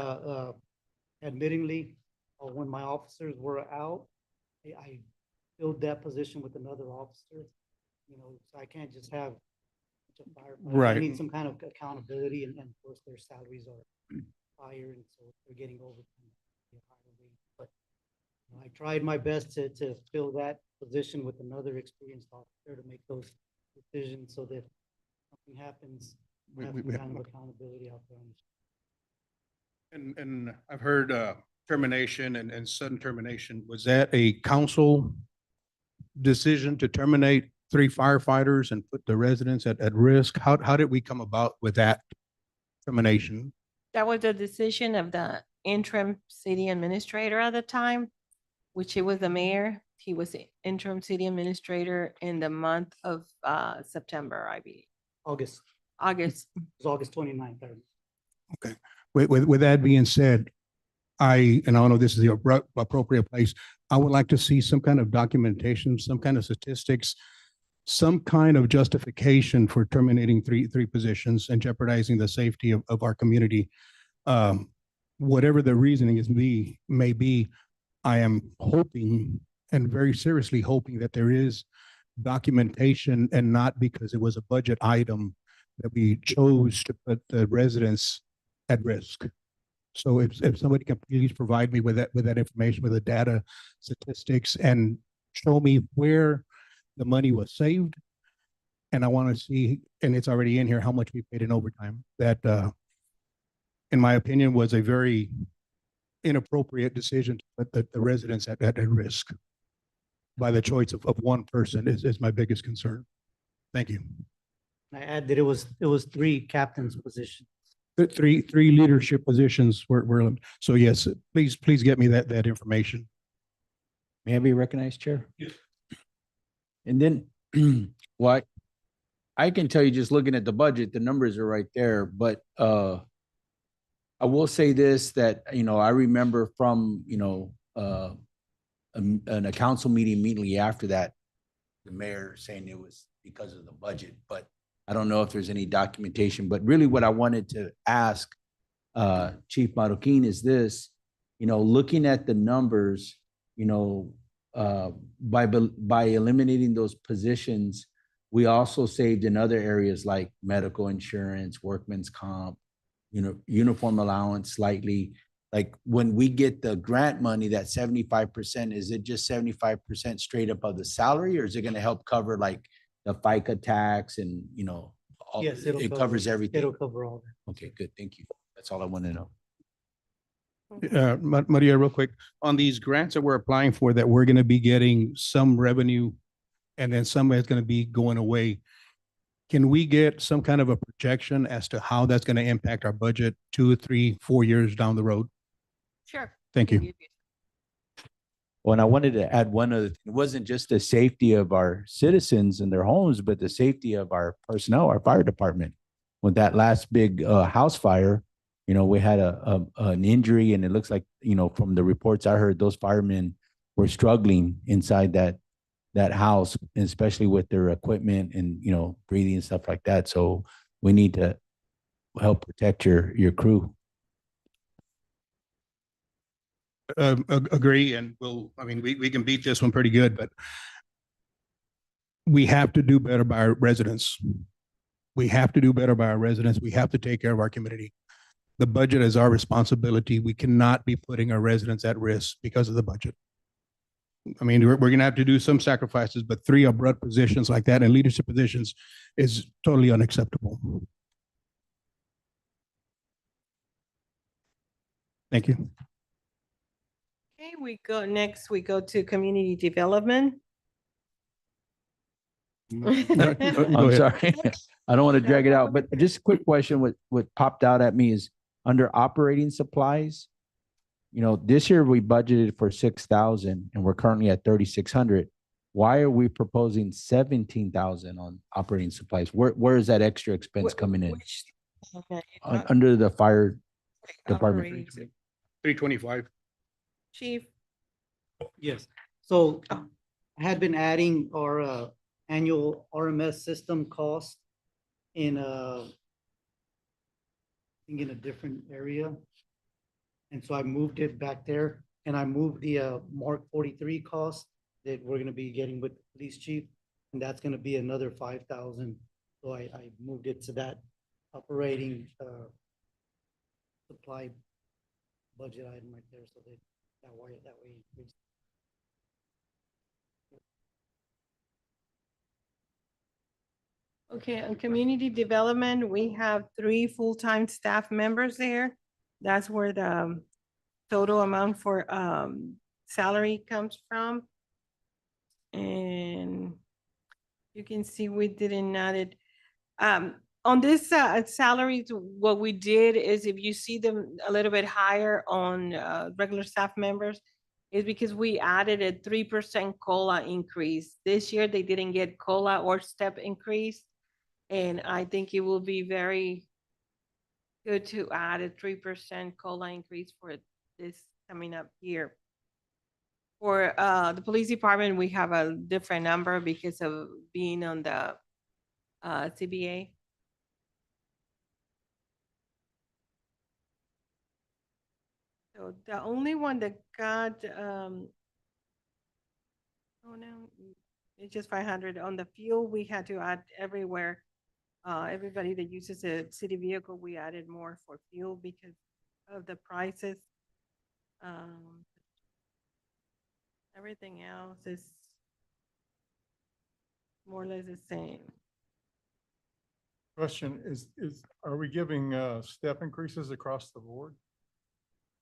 admittingly, when my officers were out, I filled that position with another officer. You know, so I can't just have a firefighter. I Right. need some kind of accountability, and of course, their salaries are higher, and so they're getting overtime at a higher rate. But you know, I tried my best to fill that position with another experienced officer to make those decisions so that something happens, We- have we- some we- kind of accountability out there. And I've heard termination and sudden termination. Was that a council decision to terminate 3 firefighters and put the residents at risk? How did we come about with that termination? That was the decision of the interim city administrator at the time, which it was the mayor. He was the interim city administrator in the month of September, I believe, August, August. it was August 29th. With that being said, and I know this is the appropriate place, I would like to see some kind of documentation, some kind of statistics, some kind of justification for terminating three positions and jeopardizing the safety of our community. Whatever the reasoning may be, I am hoping and very seriously hoping that there is documentation and not because it was a budget item that we chose to put the residents at risk. So if somebody can please provide me with that information, with the data, statistics, and show me where the money was saved. And I want to see, and it's already in here, how much we paid in overtime. That, in my opinion, was a very inappropriate decision to put the residents at risk by the choice of one person is my biggest concern. Thank you. I add that it was 3 captains' positions. The three leadership positions were, so yes, please get me that information. May I be recognized, Chair? Yes. And then, what, I can tell you just looking at the budget, the numbers are right there, but I will say this, that, you know, I remember from, you know, a council meeting immediately after that, the mayor saying it was because of the budget, but I don't know if there's any documentation, but really what I wanted to ask Chief Marroquin is this, you know, looking at the numbers, you know, by eliminating those positions, we also saved in other areas like medical insurance, workman's comp, you know, uniform allowance slightly. Like when we get the grant money, that 75%, is it just 75% straight up of the salary, or is it going to help cover like the FICA tax and, you know, all, Yes, it covers everything? It'll cover all that. Okay, good. Thank you. That's all I want to know. Maria, real quick, on these grants that we're applying for, that we're going to be getting some revenue and then some is going to be going away. Can we get some kind of a projection as to how that's going to impact our budget 2, 3, 4 years down the road? Sure. Thank you. Well, and I wanted to add one other thing. It wasn't just the safety of our citizens and their homes, but the safety of our personnel, our fire department. With that last big house fire, you know, we had an injury, and it looks like, you know, from the reports I heard, those firemen were struggling inside that house, especially with their equipment and, you know, breathing and stuff like that. So we need to help protect your crew. Agree, and we can beat this one pretty good, but we have to do better by our residents. We have to do better by our residents. We have to take care of our community. The budget is our responsibility. We cannot be putting our residents at risk because of the budget. I mean, we're gonna have to do some sacrifices, but 3 abrupt positions like that and leadership positions is totally unacceptable. Thank you. Okay, we go to community development. Go I'm ahead. sorry. I don't want to So drag it what out, was but the- just a quick question, what popped out at me is under operating supplies. This year we budgeted for 6,000 and we're currently at 3,600. Why are we proposing 17,000 on operating supplies? Where is that extra expense Wh- coming in? which- okay, Under the fire department? operating. 325. Chief, Yes, so Oh. I had been adding our annual RMS system cost in I think in a different area. And so I moved it back there and I moved the Mark 43 cost that we're gonna be getting with the police chief. And that's gonna be another 5,000. So I moved it to that operating supply budget item right there, so that way. Increase. okay, on community development, we have 3 full-time staff members there. That's where the total amount for salary comes from. And you can see we didn't add it. On this salaries, what we did is if you see them a little bit higher on regular staff members, is because we added a 3% COLA increase. This year, they didn't get COLA or step increase. And I think it will be very good to add a 3% COLA increase for this coming up year. For the police department, we have a different number because of being on the CBA. So the only one that got, oh no, it's just 500. On the fuel, we had to add everywhere. Everybody that uses a city vehicle, we added more for fuel because of the prices. Everything else is more or less the same. Question are we giving step increases across the board?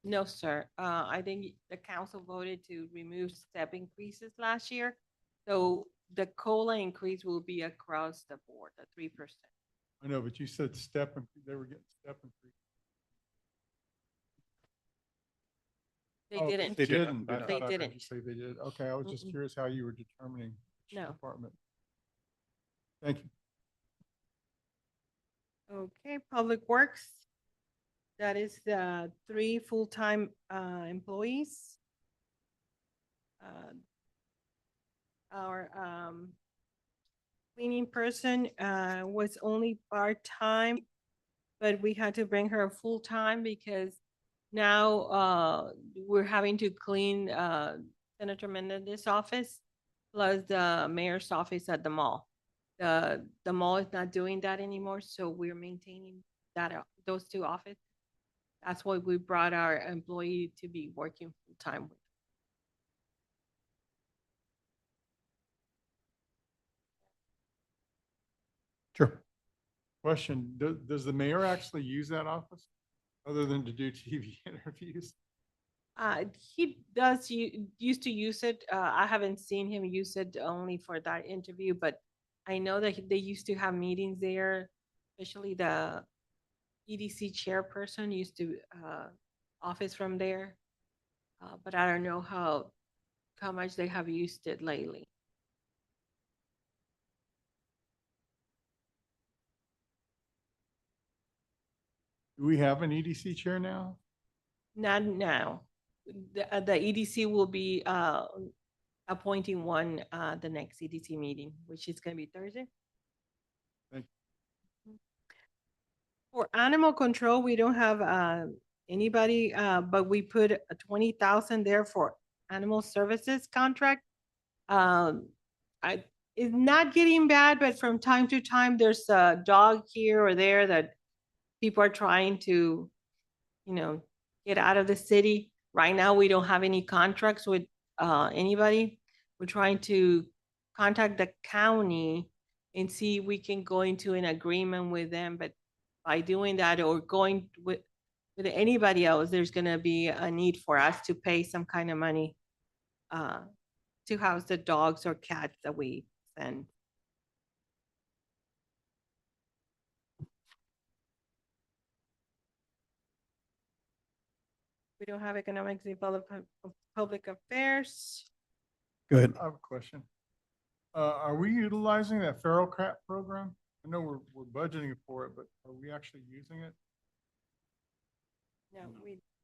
No, sir. I think the council voted to remove step increases last year. So the COLA increase will be across the board, the 3%. I know, but you said they were getting step increase. They Oh, didn't. They didn't. I They thought I heard didn't. you say they did. Okay, I was just Mm-mm. curious how you were determining which No. department. Thank you. Okay, Public Works. That is the 3 full-time employees. Our cleaning person was only part-time, but we had to bring her full-time because now we're having to clean Senator Menendez's office plus the mayor's office at the mall. The mall is not doing that anymore, so we're maintaining that those 2 offices. That's why we brought our employee to be working full-time with. Sure. Question, does the mayor actually use that office other than to do TV interviews? He does used to use it. I haven't seen him use it only for that interview, but I know that they used to have meetings there, especially the EDC chairperson used to office from there. But I don't know how much they have used it lately. Do we have an EDC chair now? Not now. The EDC will be appointing one the next EDC meeting, which is gonna be Thursday. Thank For animal control, we don't have anybody, but we put a 20,000 there for animal services contract. It's not getting bad, but from time to time, there's a dog here or there that people are trying to, get out of the city. Right now, we don't have any contracts with anybody. We're trying to contact the county and see if we can go into an agreement with them, but by doing that or going with anybody else, there's gonna be a need for us to pay some kind of money to house the dogs or cats that we send. We don't have economic development, public affairs. Good. I have a question. Are we utilizing that feral cat program? I know we're budgeting for it, but are we actually using it? No,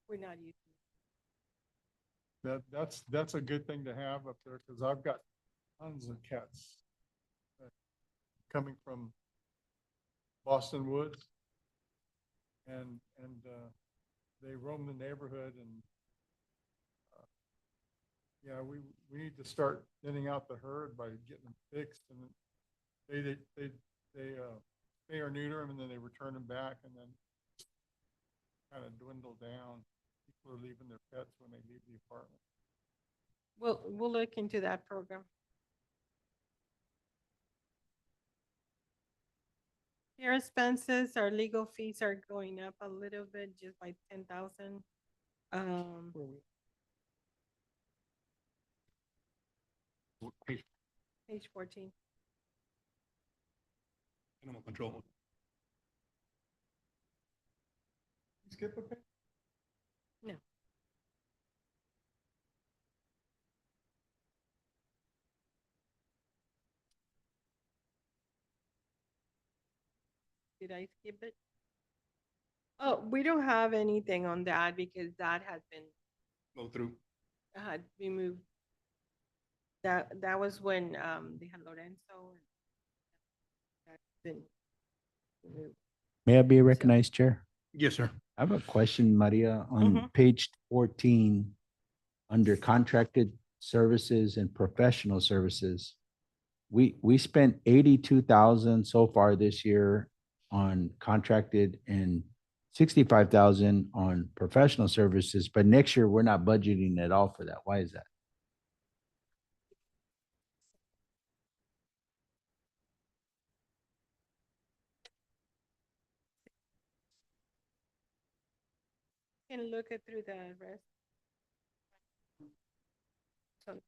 we're not using. That's a good thing to have up there, because I've got tons of cats coming from Boston Woods. And they roam the neighborhood and yeah, we need to start thinning out the herd by getting them fixed, and they spay or neuter them, and then they return them back, and then kind of dwindle down. People are leaving their pets when they leave the apartment. We'll look into that program. Your expenses, our legal fees are going up a little bit, just by 10,000. Page 14. Animal control. Skip a page? No. Did I skip it? Oh, we don't have anything on that because that has been, Go through. had been moved. That was when, they had Lorenzo. And that's been removed. May I be recognized, Chair? Yes, sir. I have a question, Maria, on Mhm. page 14, under contracted services and professional services. We spent 82,000 so far this year on contracted and 65,000 on professional services, but next year we're not budgeting at all for that. Why is that? Can look it through the rest. So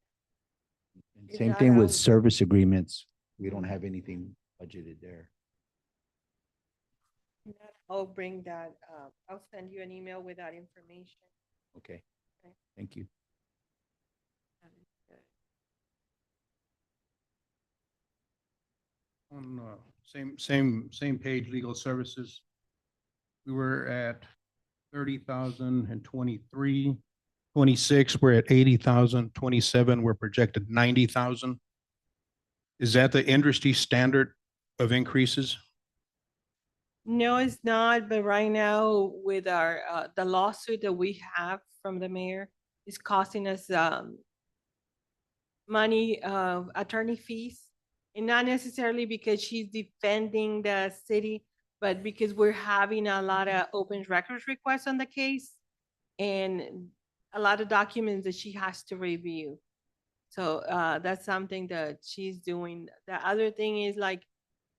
And Is same that thing with how- service agreements. We don't have anything budgeted there. I'll bring that, I'll send you an email with that information. Okay, Okay. thank you. On same page, legal services. We were at 30,000 and 23, 26, we're at 80,000, 27, we're projected 90,000. Is that the industry standard of increases? No, it's not, but right now with our, the lawsuit that we have from the mayor is costing us, money, attorney fees. And not necessarily because she's defending the city, but because we're having a lot of open records requests on the case and a lot of documents that she has to review. So, that's something that she's doing. The other thing is like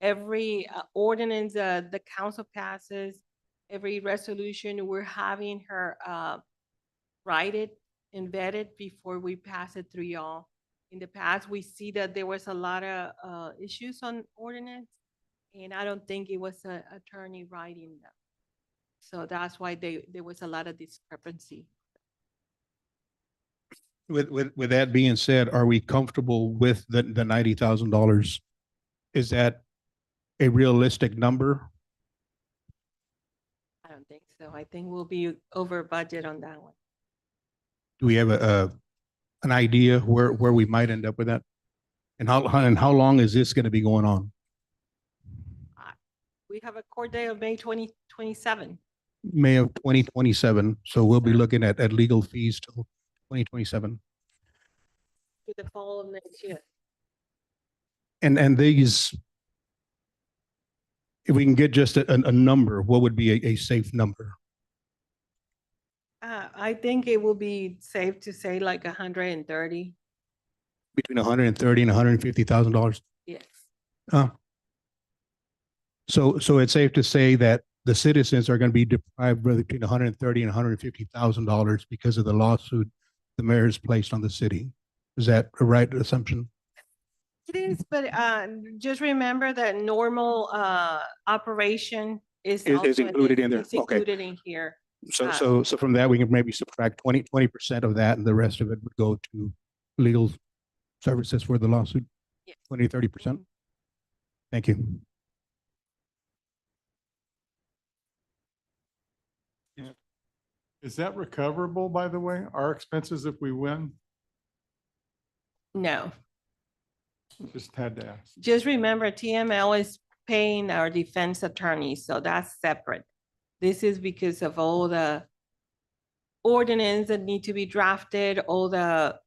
every ordinance the council passes, every resolution, we're having her write it and vet it before we pass it through y'all. In the past, we see that there was a lot of issues on ordinance, and I don't think it was an attorney writing them. So that's why there was a lot of discrepancy. With that being said, are we comfortable with the $90,000? Is that a realistic number? I don't think so. I think we'll be over budget on that one. Do we have an idea where we might end up with that? And how long is this going to be going on? We have a court day of May 2027. May of 2027. So we'll be looking at legal fees till 2027. To the fall of next year. And these, if we can get just a number, what would be a safe number? I think it will be safe to say like 130. Between 130 and $150,000? Yes. So it's safe to say that the citizens are going to be deprived of between 130 and $150,000 because of the lawsuit the mayor has placed on the city. Is that a right assumption? It is, but just remember that normal operation is Is also included in there. It's Okay. included in here. So from that, we can maybe subtract 20% of that and the rest of it would go to legal services for the lawsuit? Yes. 30%? Thank you. Is that recoverable, by the way, our expenses if we win? No, Just had to ask. just remember TML is paying our defense attorneys, so that's separate. This is because of all the ordinance that need to be drafted, all the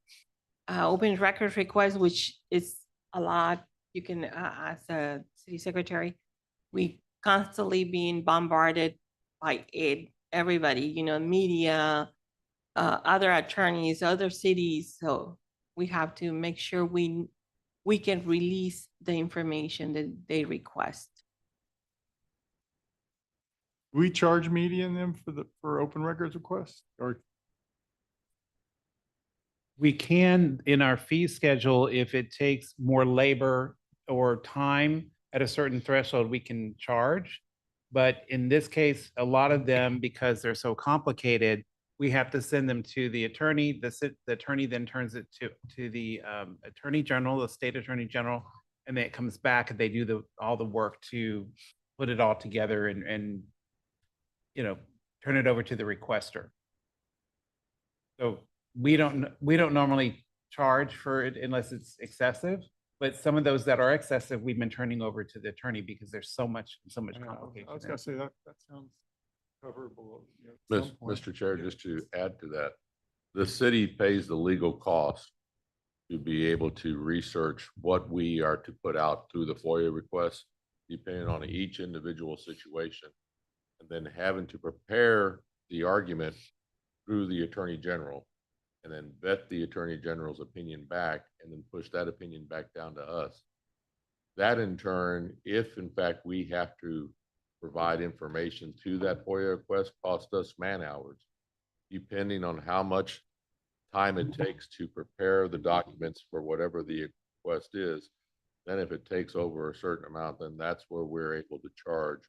open records requests, which is a lot. You can, as a city secretary, we constantly being bombarded by it, everybody, you know, media, other attorneys, other cities. So we have to make sure we can release the information that they request. We charge media and them for open records requests or? We can, in our fee schedule, if it takes more labor or time at a certain threshold, we can charge. But in this case, a lot of them, because they're so complicated, we have to send them to the attorney. The attorney then turns it to the attorney general, the state attorney general, and then it comes back and they do all the work to put it all together and you know, turn it over to the requester. So we don't normally charge for it unless it's excessive, but some of those that are excessive, we've been turning over to the attorney because there's so much complication. I was there. gonna say that sounds coverable. at some point. Mr. Chair, just to add to that, the city pays the legal cost to be able to research what we are to put out through the FOIA request, depending on each individual situation, and then having to prepare the argument through the Attorney General, and then vet the Attorney General's opinion back, and then push that opinion back down to us. That in turn, if in fact we have to provide information to that FOIA request, cost us man hours, depending on how much time it takes to prepare the documents for whatever the request is. Then if it takes over a certain amount, then that's where we're able to charge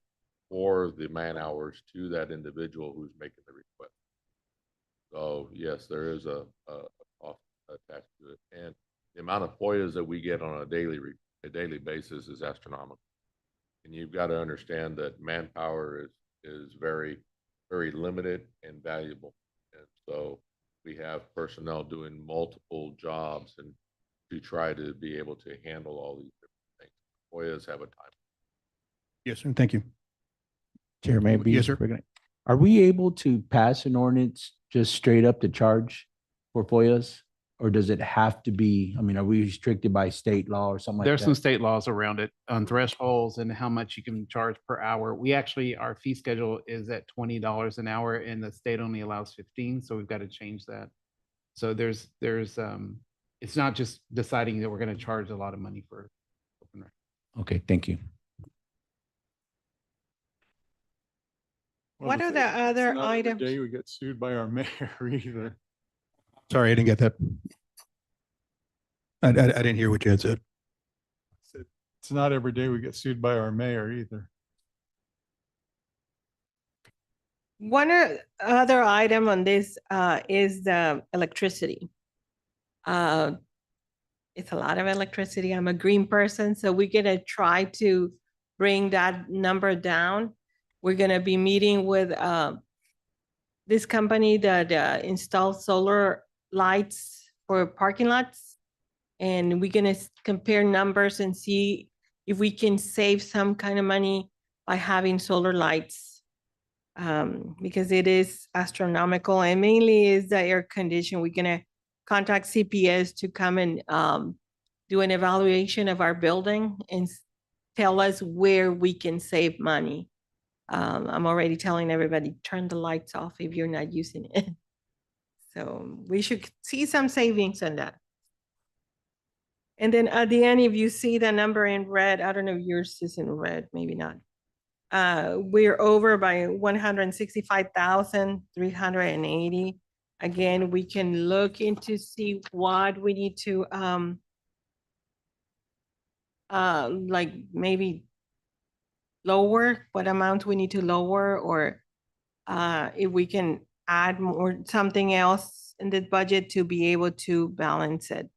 for the man hours to that individual who's making the request. So yes, there is a cost attached to it, and the amount of FOIAs that we get on a daily basis is astronomical. And you've got to understand that manpower is very, very limited and valuable. And so we have personnel doing multiple jobs and to try to be able to handle all these different things. FOIAs have a time. Yes, sir. Thank you. Chair, maybe. Yes, sir. Are we able to pass an ordinance just straight up to charge for FOIAs? Or does it have to be, I mean, are we restricted by state law or something like that? There's some state laws around it on thresholds and how much you can charge per hour. We actually, our fee schedule is at $20 an hour and the state only allows 15. So we've got to change that. So there's it's not just deciding that we're going to charge a lot of money for open record. Okay, thank you. What Well, are the it's other not every items? day we get sued by our mayor either. Sorry, I didn't get that. I didn't hear what you had said. It's not every day we get sued by our mayor either. One other item on this is the electricity. It's a lot of electricity. I'm a green person, so we're gonna try to bring that number down. We're gonna be meeting with this company that installs solar lights for parking lots. And we're gonna compare numbers and see if we can save some kind of money by having solar lights. Because it is astronomical and mainly is the air condition. We're gonna contact CPS to come and do an evaluation of our building and tell us where we can save money. I'm already telling everybody, turn the lights off if you're not using it. So we should see some savings on that. And then at the end, if you see the number in red, I don't know if yours is in red, maybe not. We're over by 165,380. Again, we can look into see what we need to like maybe lower, what amount we need to lower, or if we can add more, something else in this budget to be able to balance it.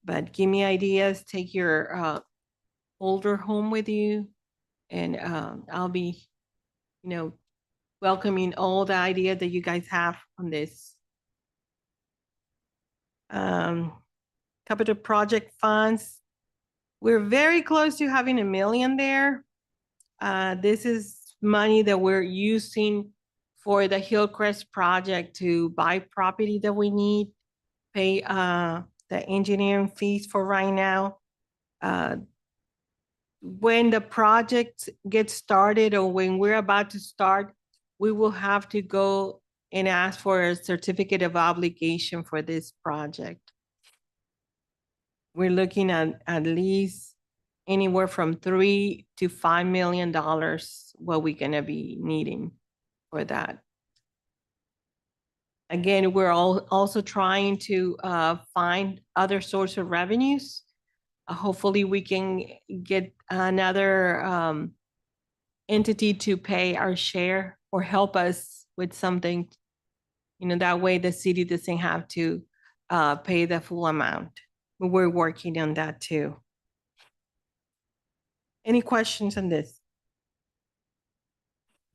But give me ideas, take your folder home with you, and I'll be, welcoming all the ideas that you guys have on this. Capital project funds. We're very close to having 1 million there. This is money that we're using for the Hillcrest project to buy property that we need, pay the engineering fees for right now. When the project gets started or when we're about to start, we will have to go and ask for a certificate of obligation for this project. We're looking at least anywhere from $3 to $5 million, what we're gonna be needing for that. Again, we're also trying to find other source of revenues. Hopefully, we can get another entity to pay our share or help us with something. That way the city doesn't have to pay the full amount. We're working on that too. Any questions on this?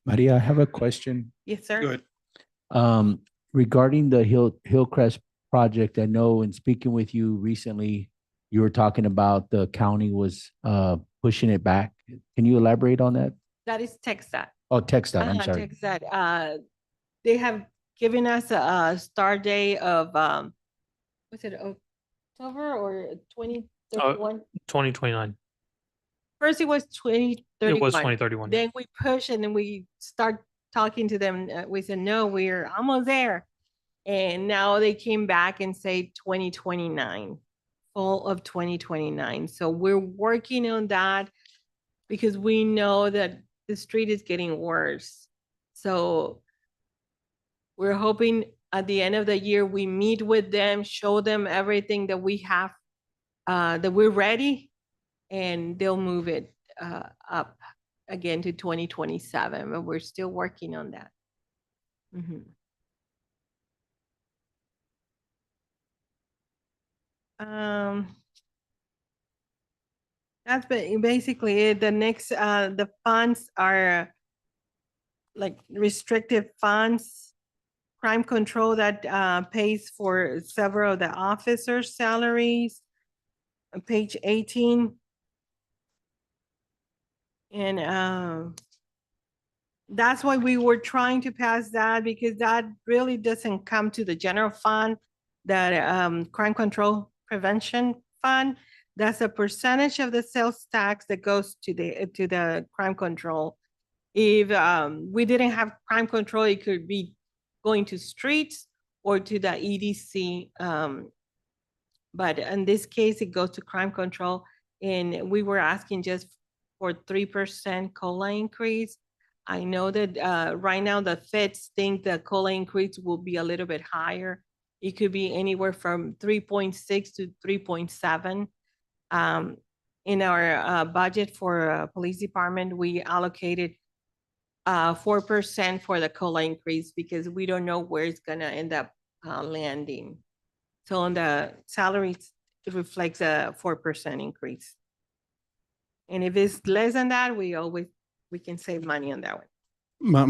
Maria, I have a question. Yes, sir. Good. Regarding the Hillcrest project, I know in speaking with you recently, you were talking about the county was pushing it back. Can you elaborate on that? That is TechStat. Oh, TechStat, I'm sorry. TechStat. They have given us a start date of, was it October or 2031? 2029. First, it was 2031. It was 2031. Then we push and then we start talking to them. We said, no, we're almost there. And now they came back and say 2029, fall of 2029. So we're working on that because we know that the street is getting worse. So we're hoping at the end of the year, we meet with them, show them everything that we have, that we're ready, and they'll move it up again to 2027, but we're still working on that. That's basically it. The next, the funds are like restricted funds, crime control that pays for several of the officers' salaries, on page 18. And that's why we were trying to pass that, because that really doesn't come to the general fund, that crime control prevention fund. That's a percentage of the sales tax that goes to the crime control. If we didn't have crime control, it could be going to streets or to the EDC. But in this case, it goes to crime control. And we were asking just for 3% COLA increase. I know that right now the feds think the COLA increase will be a little bit higher. It could be anywhere from 3.6 to 3.7. In our budget for police department, we allocated 4% for the COLA increase because we don't know where it's gonna end up landing. So on the salaries, it reflects a 4% increase. And if it's less than that, we can save money on that one.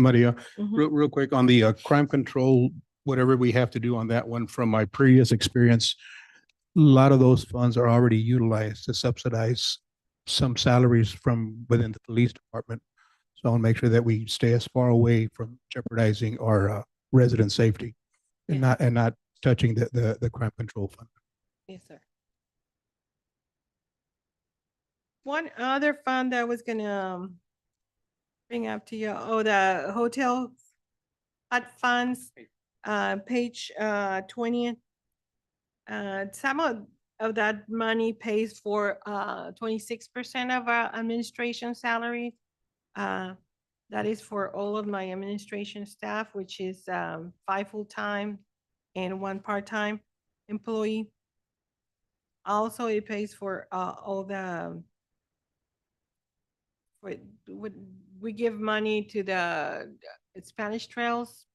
Maria, Mhm. real quick on the crime control, whatever we have to do on that one, from my previous experience, a lot of those funds are already utilized to subsidize some salaries from within the police department. So I want to make sure that we stay as far away from jeopardizing our resident safety and not touching the crime control fund. Yes, sir. One other fund that I was gonna bring up to you, the hotel HUD funds, page 20. Some of that money pays for 26% of our administration salary. That is for all of my administration staff, which is 5 full-time and 1 part-time employee. Also, it pays for all the, we give money to the Spanish Trails.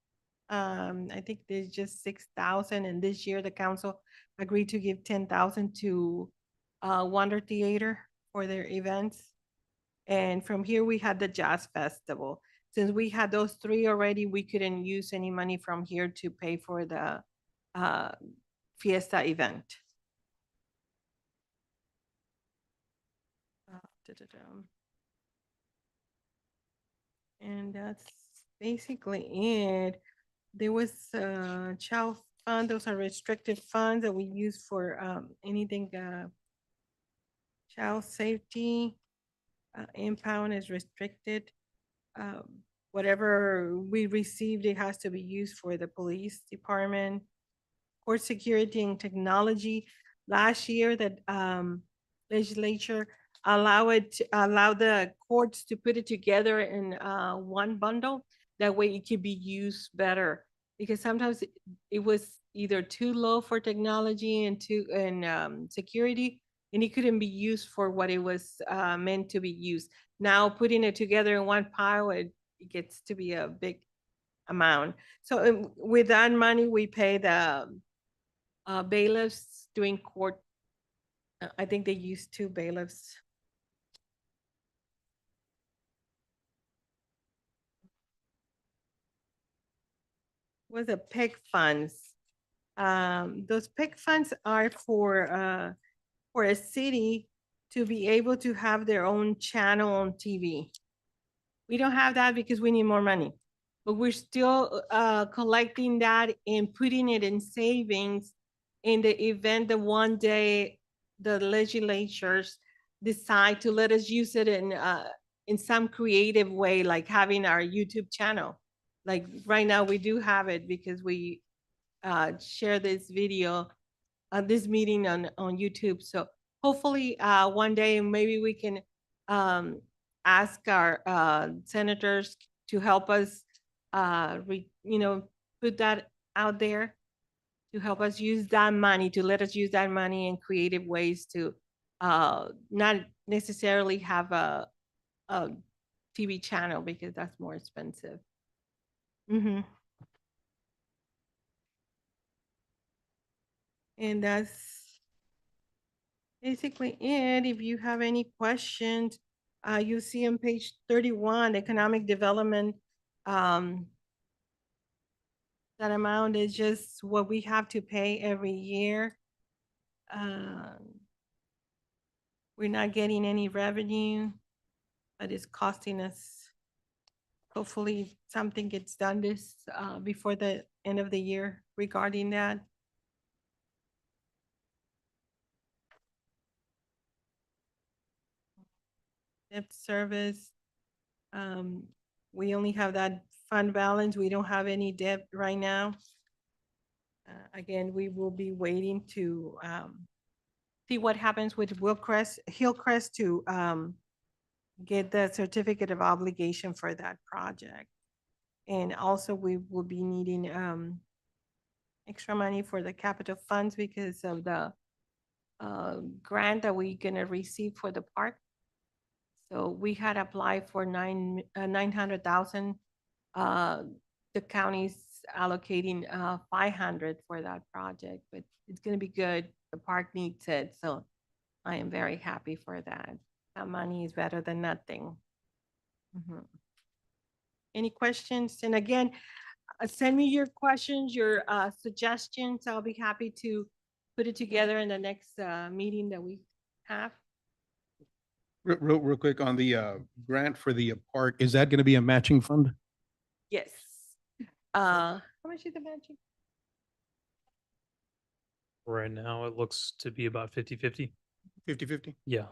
I think there's just 6,000, and this year the council agreed to give 10,000 to Wonder Theater for their events. And from here, we had the Jazz Festival. Since we had those three already, we couldn't use any money from here to pay for the Fiesta event. Da-da-dum. And that's basically it. There was a child fund, those are restricted funds that we use for anything child safety. Impound is restricted. Whatever we received, it has to be used for the police department. Court security and technology. Last year that legislature allow the courts to put it together in one bundle. That way it could be used better, because sometimes it was either too low for technology and security, and it couldn't be used for what it was meant to be used. Now putting it together in one pile, it gets to be a big amount. So with that money, we pay the bailiffs doing court. I think they use 2 bailiffs. Was the PIC funds. Those PIC funds are for a city to be able to have their own channel on TV. We don't have that because we need more money, but we're still collecting that and putting it in savings in the event that one day the legislatures decide to let us use it in some creative way, like having our YouTube channel. Like right now we do have it because we share this video, this meeting on YouTube. So hopefully one day maybe we can ask our senators to help us, put that out there, to help us use that money, to let us use that money in creative ways to not necessarily have a TV channel, because that's more expensive. And that's basically it. If you have any questions, you see on page 31, economic development. That amount is just what we have to pay every year. We're not getting any revenue, but it's costing us. Hopefully something gets done this before the end of the year regarding that. Debt service. We only have that fund balance. We don't have any debt right now. Again, we will be waiting to see what happens with Hillcrest to get the certificate of obligation for that project. And also we will be needing extra money for the capital funds because of the grant that we're gonna receive for the park. So we had applied for 900,000. The county's allocating 500 for that project, but it's gonna be good. The park needs it, so I am very happy for that. That money is better than nothing. Any questions? And again, send me your questions, your suggestions. I'll be happy to put it together in the next meeting that we have. Real quick on the grant for the park, is that going to be a matching fund? Yes. How much is the matching? Right now, it looks to be about 50-50. 50/50? Yeah.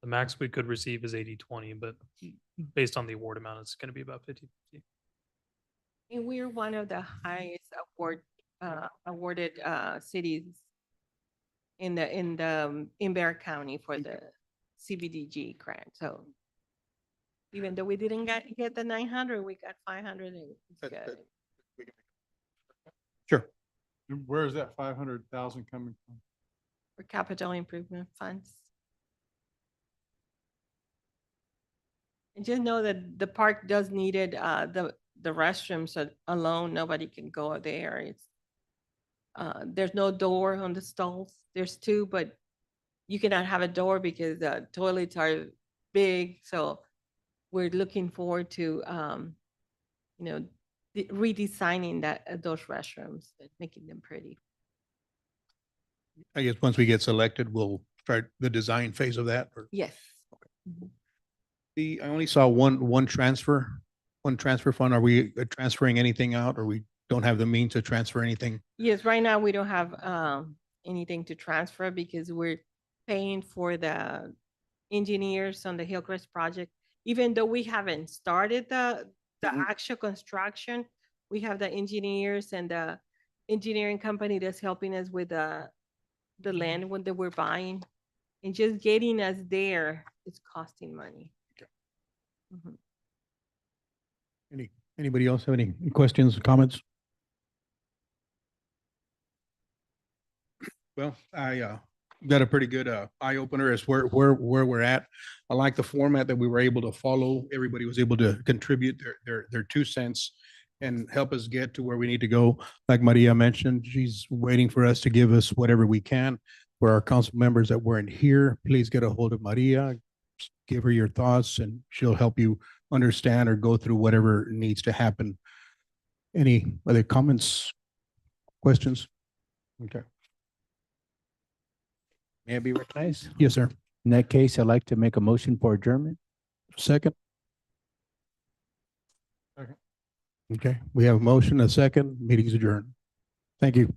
The max we could receive is 80-20, but based on the award amount, it's going to be about 50-50. And we're one of the highest awarded cities in Bexar County for the CBDG grant. So even though we didn't get the 900, we got 500 and it's good. Sure. And where is that 500,000 coming from? For capital improvement funds. And just know that the park does need it. the restrooms alone, nobody can go there. There's no door on the stalls. There's two, but you cannot have a door because the toilets are big. So we're looking forward to, redesigning those restrooms and making them pretty. I guess once we get selected, we'll start the design phase of that. Or Yes. Mhm. I only saw one transfer fund. Are we transferring anything out or we don't have the means to transfer anything? Yes, right now we don't have anything to transfer because we're paying for the engineers on the Hillcrest project. Even though we haven't started the actual construction, we have the engineers and the engineering company that's helping us with the land that we're buying. And just getting us there is costing money. Mhm. Anybody else have any questions, comments? Well, I got a pretty good eye opener as where we're at. I like the format that we were able to follow. Everybody was able to contribute their 2 cents and help us get to where we need to go. Like Maria mentioned, she's waiting for us to give us whatever we can. For our council members that weren't here, please get a hold of Maria, give her your thoughts, and she'll help you understand or go through whatever needs to happen. Any other comments, questions? Okay. May I be recognized? Yes, sir. In that case, I'd like to make a motion for adjournment. Second? Second. Okay, we have a motion, a second, meeting's adjourned. Thank you.